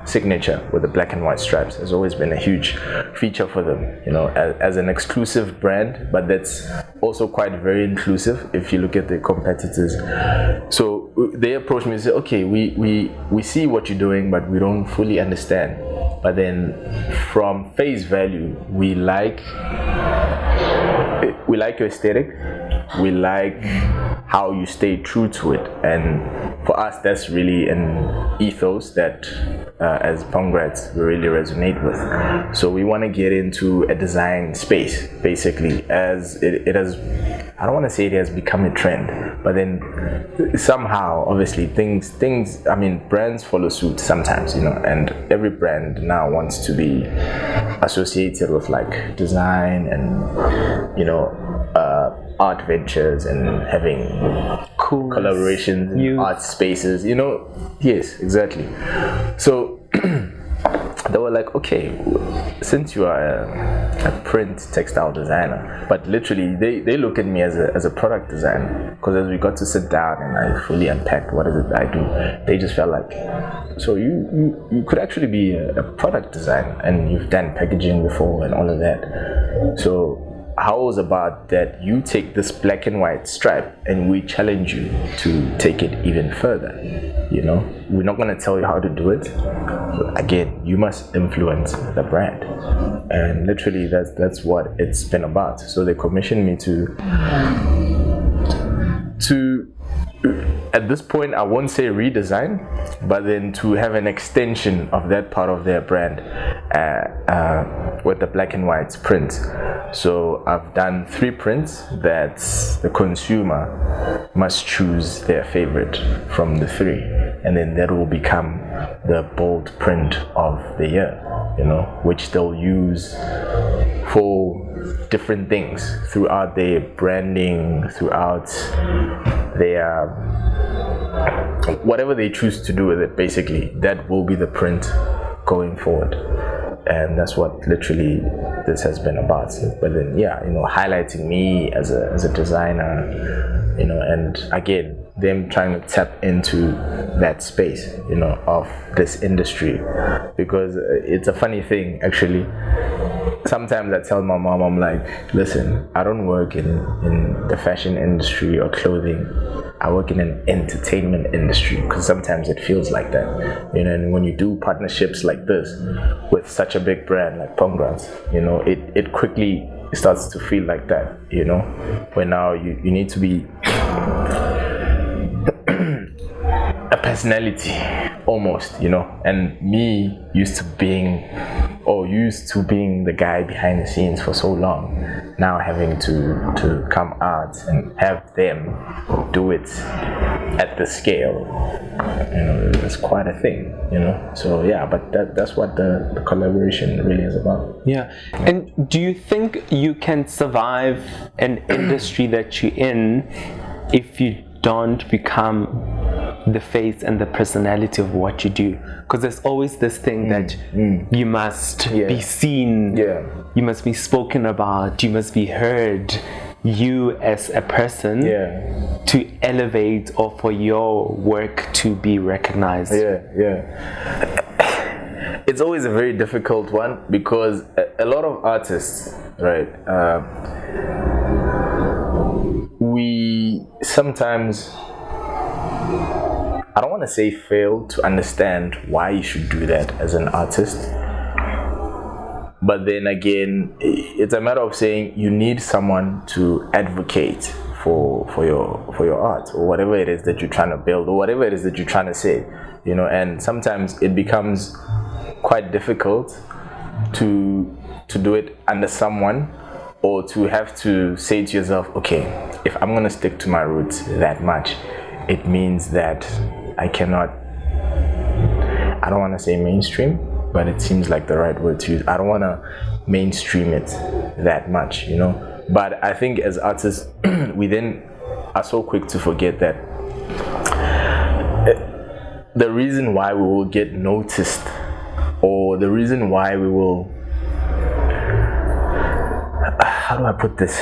signature with the black and white stripes has always been a huge feature for them, as an exclusive brand, but that's also quite very inclusive if you look at the competitors. So they approach me and say, okay, we see what you're doing, but we don't fully understand. But then from face value, we like your aesthetic, we like how you stay true to it, and for us that's really an ethos that as Pongrats we really resonate with. So we want to get into a design space, basically, as it has, I don't want to say it has become a trend, but then somehow obviously things I mean, brands follow suit sometimes, and every brand now wants to be associated with like design and art ventures and having cool collaborations in art spaces, yes, exactly. So they were like, okay, since you are a print textile designer, but literally they look at me as a product designer, because as we got to sit down and I fully unpacked what is it I do, they just felt like, so you could actually be a product designer, and you've done packaging before and all of that. So how was about that you take this black and white stripe and we challenge you to take it even further? We're not going to tell you how to do it. Again, you must influence the brand, and literally that's what it's been about. So they commissioned me to at this point, I won't say redesign, but then to have an extension of that part of their brand with the black and white print. So I've done 3 prints that the consumer must choose their favorite from the 3, and then that will become the bold print of the year, which they'll use for different things throughout their branding, throughout their whatever they choose to do with it. Basically, that will be the print going forward, and that's what literally this has been about. But then highlighting me as a designer, and again them trying to tap into that space of this industry, because it's a funny thing actually. Sometimes I tell my mom, I'm like, listen, I don't work in the fashion industry or clothing. I work in an entertainment industry, because sometimes it feels like that. And when you do partnerships like this with such a big brand like Pongrats, it quickly starts to feel like that, where now you need to be a personality almost, and me used to being the guy behind the scenes for so long, now having to come out and have them do it at the scale, it's quite a thing, so yeah, but that's what the collaboration really is about. Yeah. And do you think you can survive an industry that you're in if you don't become the face and the personality of what you do? Because there's always this thing that you must be seen, you must be spoken about, you must be heard, you as a person, to elevate or for your work to be recognized. It's always a very difficult one, because a lot of artists, right, we sometimes, I don't want to say fail to understand why you should do that as an artist, but then again, it's a matter of saying you need someone to advocate for your art, or whatever it is that you're trying to build, or whatever it is that you're trying to say, and sometimes it becomes quite difficult to do it under someone, or to have to say to yourself, okay, if I'm going to stick to my roots that much, it means that I cannot, I don't want to say mainstream, but it seems like the right word to use. I don't want to mainstream it that much, But I think as artists, we then are so quick to forget that the reason why we will get noticed, or the reason why we will how do I put this?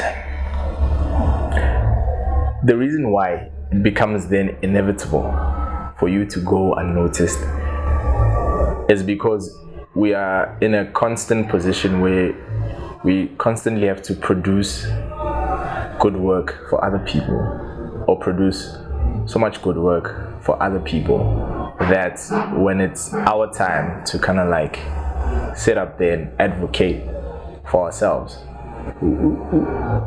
The reason why it becomes then inevitable for you to go unnoticed is because we are in a constant position where we constantly have to produce good work for other people, or produce so much good work for other people that when it's our time to kind of like sit up there and advocate for ourselves,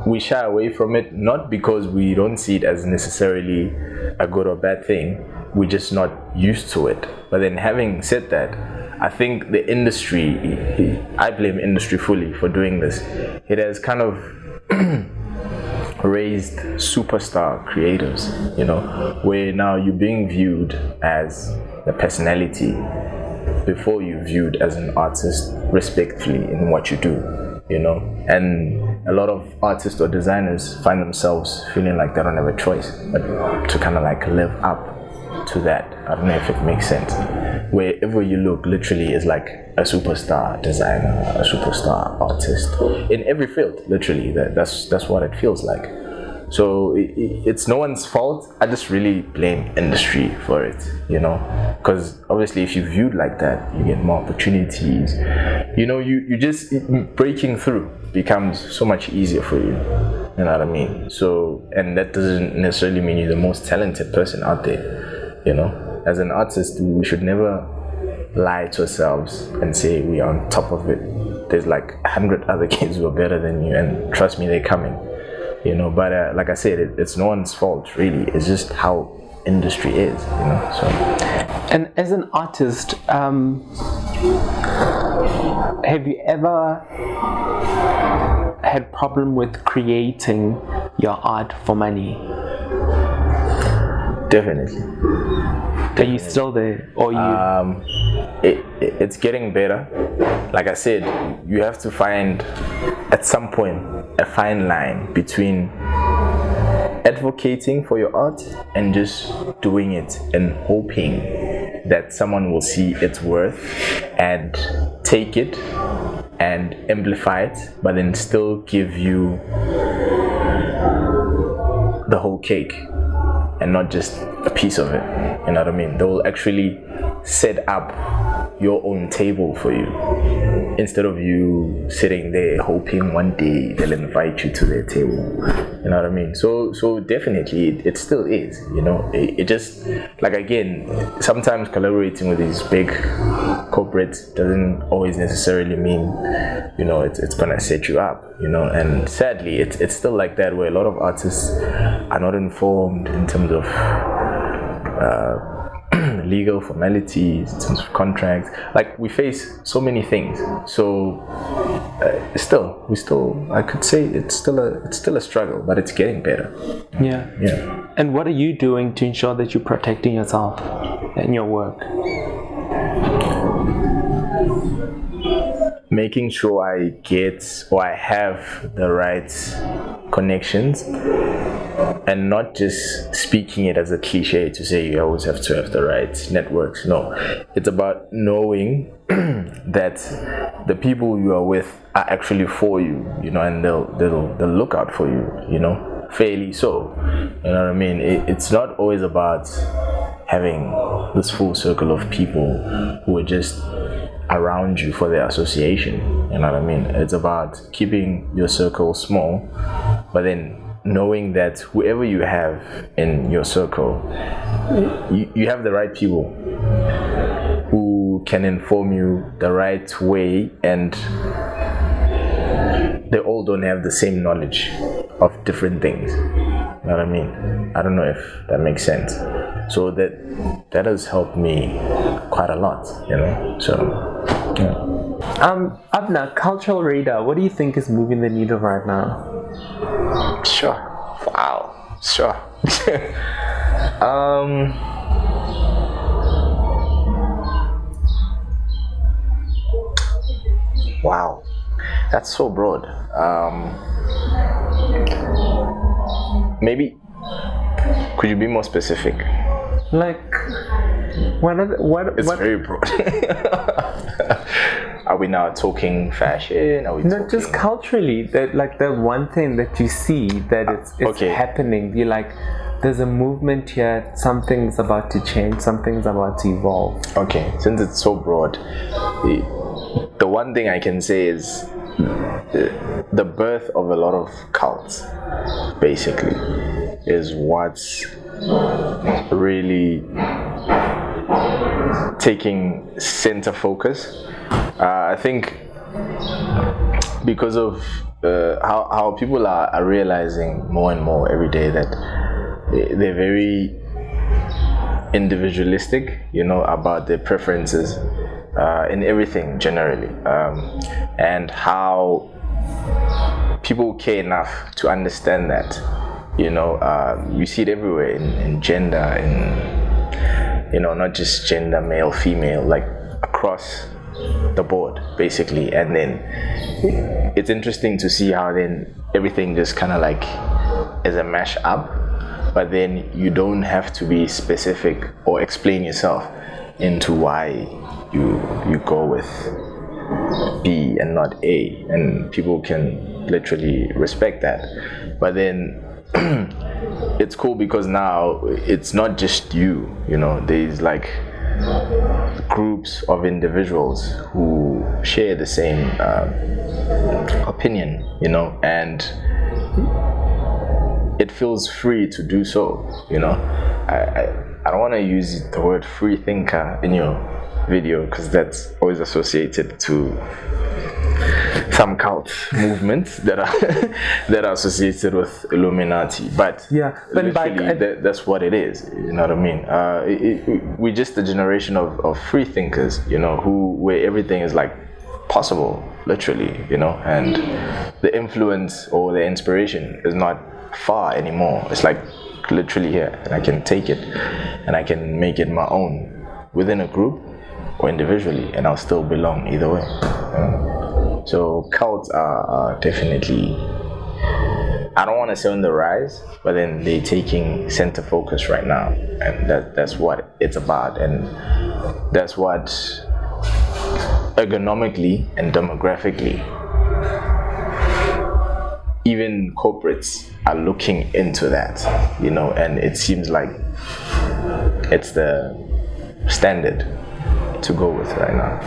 we shy away from it, not because we don't see it as necessarily a good or bad thing, we're just not used to it. But then having said that, I think the industry, I blame industry fully for doing this. It has kind of raised superstar creatives, where now you're being viewed as a personality before you're viewed as an artist respectfully in what you do, and a lot of artists or designers find themselves feeling like they don't have a choice but to kind of like live up to that. I don't know if it makes sense. Wherever you look, literally is like a superstar designer, a superstar artist in every field. Literally, that's what it feels like. So it's no one's fault. I just really blame industry for it, because obviously if you're viewed like that, you get more opportunities. You just breaking through becomes so much easier for you. You know what I mean? So, and that doesn't necessarily mean you're the most talented person out there. As an artist, we should never lie to ourselves and say we are on top of it. There's like 100 other kids who are better than you, and trust me, they're coming. But like I said, it's no one's fault really. It's just how industry is, So. And as an artist, have you ever had problem with creating your art for money? Definitely. Are you still there, or you? It's getting better. Like I said, you have to find at some point a fine line between advocating for your art and just doing it and hoping that someone will see its worth and take it and amplify it, but then still give you the whole cake and not just a piece of it. You know what I mean? They will actually set up your own table for you instead of you sitting there hoping one day they'll invite you to their table. You know what I mean? So definitely it still is, it just, like, again, sometimes collaborating with these big corporates doesn't always necessarily mean it's gonna set you up, and sadly it's still like that, where a lot of artists are not informed in terms of legal formalities, in terms of contracts. Like, we face so many things. So I could say it's still a struggle, but it's getting better. Yeah. And what are you doing to ensure that you're protecting yourself and your work? Making sure I get, or I have, the right connections, and not just speaking it as a cliche to say you always have to have the right networks. No, it's about knowing that the people you are with are actually for you, and they'll look out for you, fairly so. You know what I mean? It's not always about having this full circle of people who are just around you for their association. You know what I mean? It's about keeping your circle small, but then knowing that whoever you have in your circle, you have the right people who can inform you the right way, and they all don't have the same knowledge of different things. You know what I mean? I don't know if that makes sense. So that has helped me quite a lot, So yeah. Abner, cultural radar, what do you think is moving the needle right now? Sure. Wow. Sure. Wow. That's so broad. Maybe could you be more specific? Like, what? It's very broad. Are we now talking fashion? Are we Not talking... just culturally, that like the one thing that you see that it's happening, you're like, there's a movement here, something's about to change, something's about to evolve. Okay, since it's so broad, the one thing I can say is the birth of a lot of cults, basically, is what's really taking center focus. I think because of how people are realizing more and more every day that they're very individualistic, about their preferences in everything generally, and how people care enough to understand that. You see it everywhere in gender, in not just gender, male, female, like across the board, basically. And then it's interesting to see how then everything just kind of like is a mash up, but then you don't have to be specific or explain yourself into why you go with B and not A, and people can literally respect that. But then it's cool because now it's not just there's like groups of individuals who share the same opinion, and it feels free to do so. I don't want to use the word free thinker in your video because that's always associated to some cult movements that are associated with Illuminati, but that's what it is. You know what I mean? We're just a generation of free thinkers, where everything is like possible, literally, and the influence or the inspiration is not far anymore. It's like literally here, and I can take it and I can make it my own within a group or individually, and I'll still belong either way. So cults are definitely, I don't want to say on the rise, but then they're taking center focus right now, and that's what it's about, and that's what ergonomically and demographically even corporates are looking into that, and it seems like it's the standard to go with right now.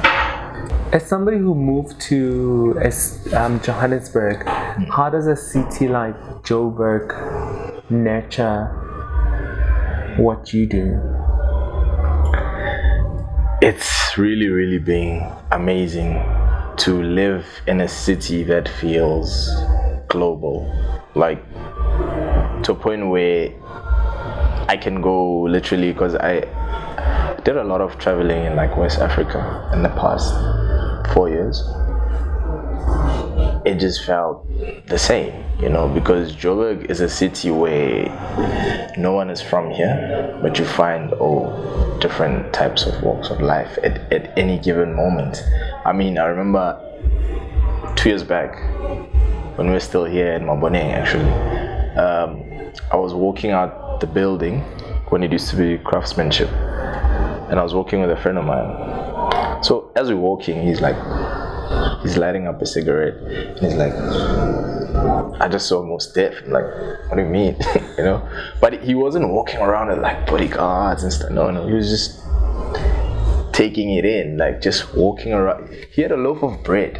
As somebody who moved to Johannesburg, how does a city like Joburg nurture what you do? It's really, really been amazing to live in a city that feels global, like to a point where I can go literally, because I did a lot of traveling in like West Africa in the past 4 years. It just felt the same, because Joburg is a city where no one is from here, but you find different types of walks of life at any given moment. I mean, I remember 2 years back when we were still here in Maboneng, actually, I was walking out the building when it used to be craftsmanship, and I was walking with a friend of mine. So as we're walking, he's lighting up a cigarette, and he's like, I just saw Mos Def. I'm like, what do you mean? But he wasn't walking around with like bodyguards and stuff. No, he was just taking it in, like just walking around. He had a loaf of bread,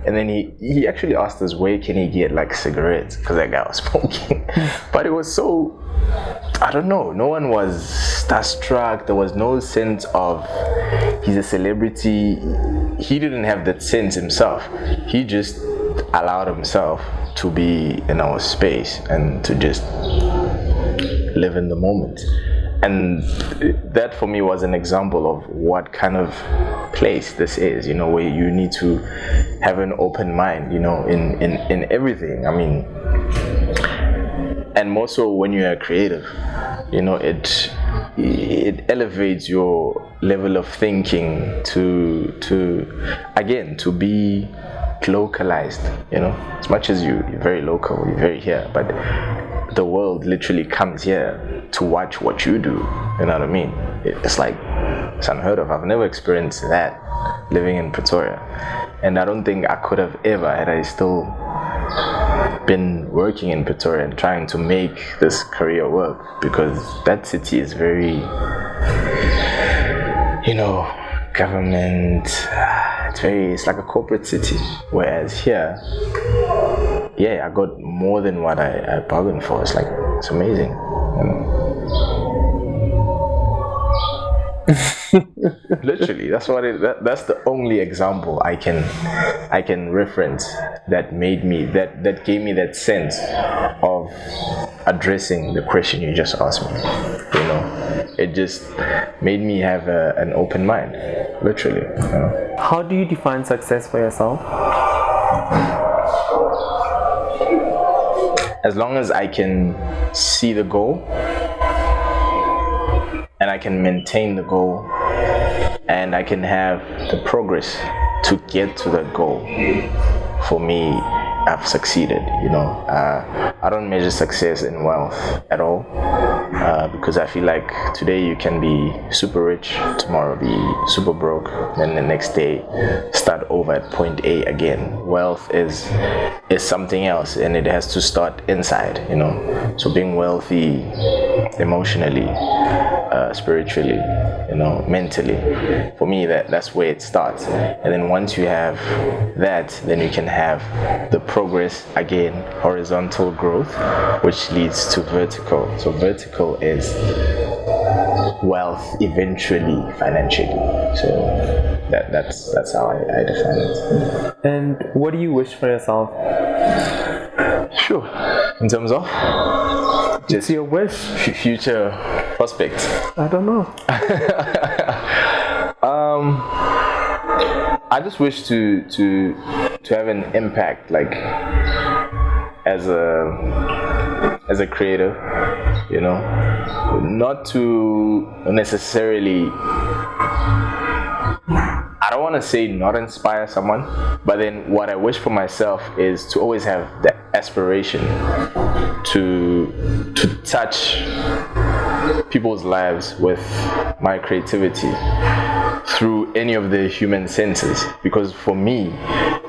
and then he actually asked us where can he get like cigarettes, because that guy was smoking. But it was so, I don't know, no one was starstruck. There was no sense of he's a celebrity. He didn't have that sense himself. He just allowed himself to be in our space and to just live in the moment. And that for me was an example of what kind of place this is, where you need to have an open mind, in everything. I mean, and more so when you are creative, it elevates your level of thinking to be localized. As much as you're very local, you're very here, but the world literally comes here to watch what you do. You know what I mean? it's like, it's unheard of. I've never experienced that living in Pretoria, and I don't think I could have ever had I still been working in Pretoria and trying to make this career work, because that city is very, government, it's like a corporate city, whereas here, I got more than what I bargained for. It's amazing. Literally, that's that's the only example I can reference that gave me that sense of addressing the question you just asked me. It just made me have an open mind, literally. How do you define success for yourself? As long as I can see the goal and I can maintain the goal and I can have the progress to get to the goal, for me, I've succeeded. I don't measure success in wealth at all, because I feel like today you can be super rich, tomorrow be super broke, then the next day start over at point A again. Wealth is something else, and it has to start inside. So being wealthy emotionally, spiritually, mentally, for me, that's where it starts. And then once you have that, then you can have the progress again, horizontal growth, which leads to vertical. So vertical is wealth eventually financially. So that's how I define it. And what do you wish for yourself? Sure. In terms of just your wish, future prospects. I don't know. I just wish to have an impact, like as a creator, not to necessarily, I don't want to say not inspire someone, but then what I wish for myself is to always have the aspiration to touch people's lives with my creativity through any of the human senses, because for me,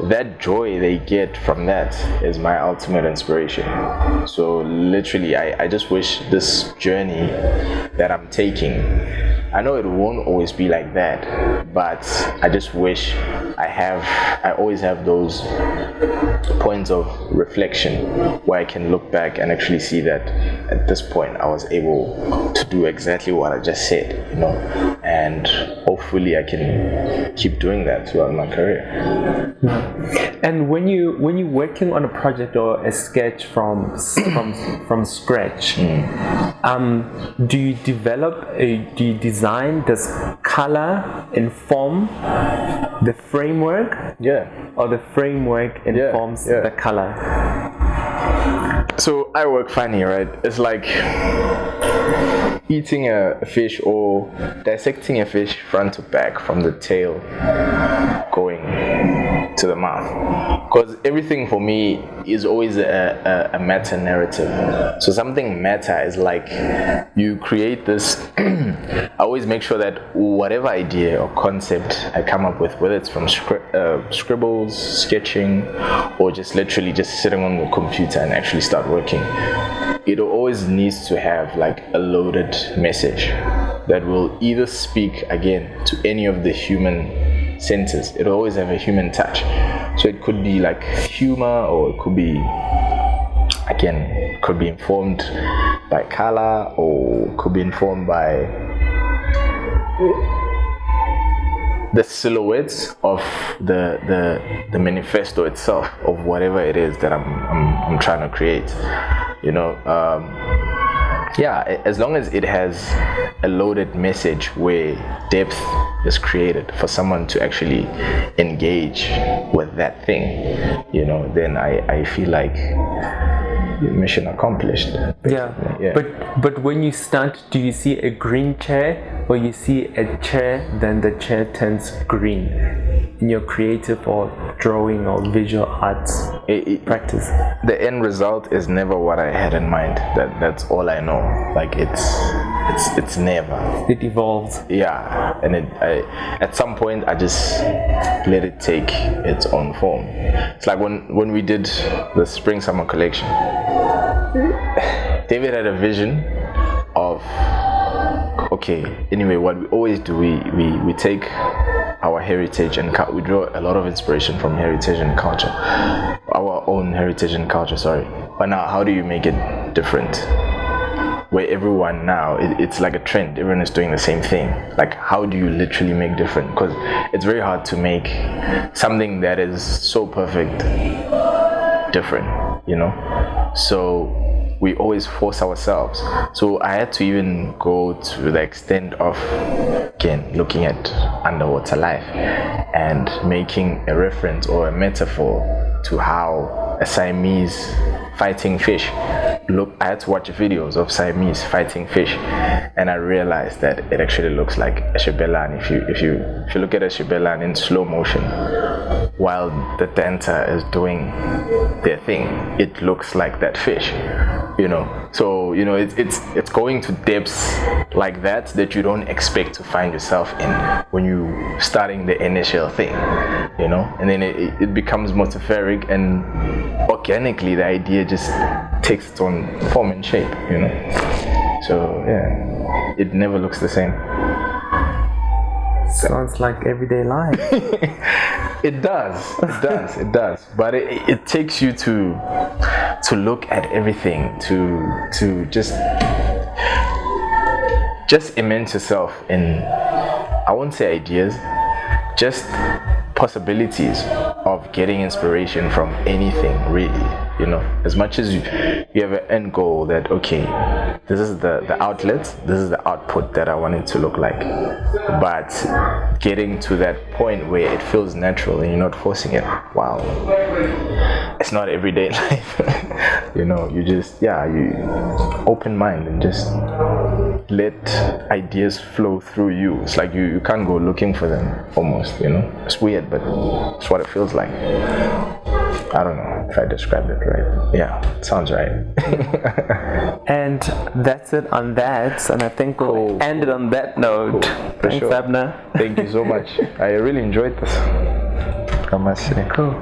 that joy they get from that is my ultimate inspiration. So literally, I just wish this journey that I'm taking, I know it won't always be like that, but I just wish I always have those points of reflection where I can look back and actually see that at this point I was able to do exactly what I just said, and hopefully I can keep doing that throughout my career. And when you're working on a project or a sketch from scratch, do you design, does color inform the framework? Yeah. Or the framework informs the color? So I work funny, right? It's like eating a fish or dissecting a fish front to back, from the tail going to the mouth, because everything for me is always a meta narrative. So something meta is like you create this I always make sure that whatever idea or concept I come up with, whether it's from scribbles, sketching, or just literally just sitting on the computer and actually start working, it always needs to have like a loaded message that will either speak again to any of the human senses. It'll always have a human touch. So it could be like humor, or it could be, again, could be informed by color, or could be informed by the silhouettes of the manifesto itself of whatever it is that I'm trying to create. As long as it has a loaded message where depth is created for someone to actually engage with that thing, then I feel like mission accomplished. Yeah. But when you start, do you see a green chair, or you see a chair, then the chair turns green in your creative or drawing or visual arts practice? The end result is never what I had in mind. That's all I know. Like it's never. It evolves. Yeah, and at some point I just let it take its own form. It's like when we did the spring summer collection, David had a vision of, okay, anyway, what we always do, we take our heritage and we draw a lot of inspiration from heritage and culture, our own heritage and culture, sorry. But now, how do you make it different? Where everyone now, it's like a trend, everyone is doing the same thing. Like, how do you literally make different? Because it's very hard to make something that is so perfect different, you know? So we always force ourselves. So I had to even go to the extent of, again, looking at underwater life and making a reference or a metaphor to how a Siamese fighting fish look. I had to watch videos of Siamese fighting fish, and I realized that it actually looks like a shebelan. If you look at a shebelan in slow motion while the dancer is doing their thing, it looks like that fish, you know. So, you know, it's going to depths like that you don't expect to find yourself in when you starting the initial thing, you know. And then it becomes multifaric, and organically the idea just takes its own form and shape, you know. So yeah, it never looks the same. Sounds like everyday life. It does. But it takes you to look at everything, to just immerse yourself in, I won't say ideas, just possibilities of getting inspiration from anything, really, you know. As much as you have an end goal that, okay, this is the outlet, this is the output that I want it to look like, but getting to that point where it feels natural and you're not forcing it, wow, it's not everyday life. You know, you just, you open mind and just let ideas flow through you. It's like you can't go looking for them, almost, you know. It's weird, but it's what it feels like. I don't know if I described it right. Yeah, it sounds right. And that's it on that, and I think we'll end it on that note. For Thanks, sure. Abner. Thank you so much. I really enjoyed this. I must say. Cool.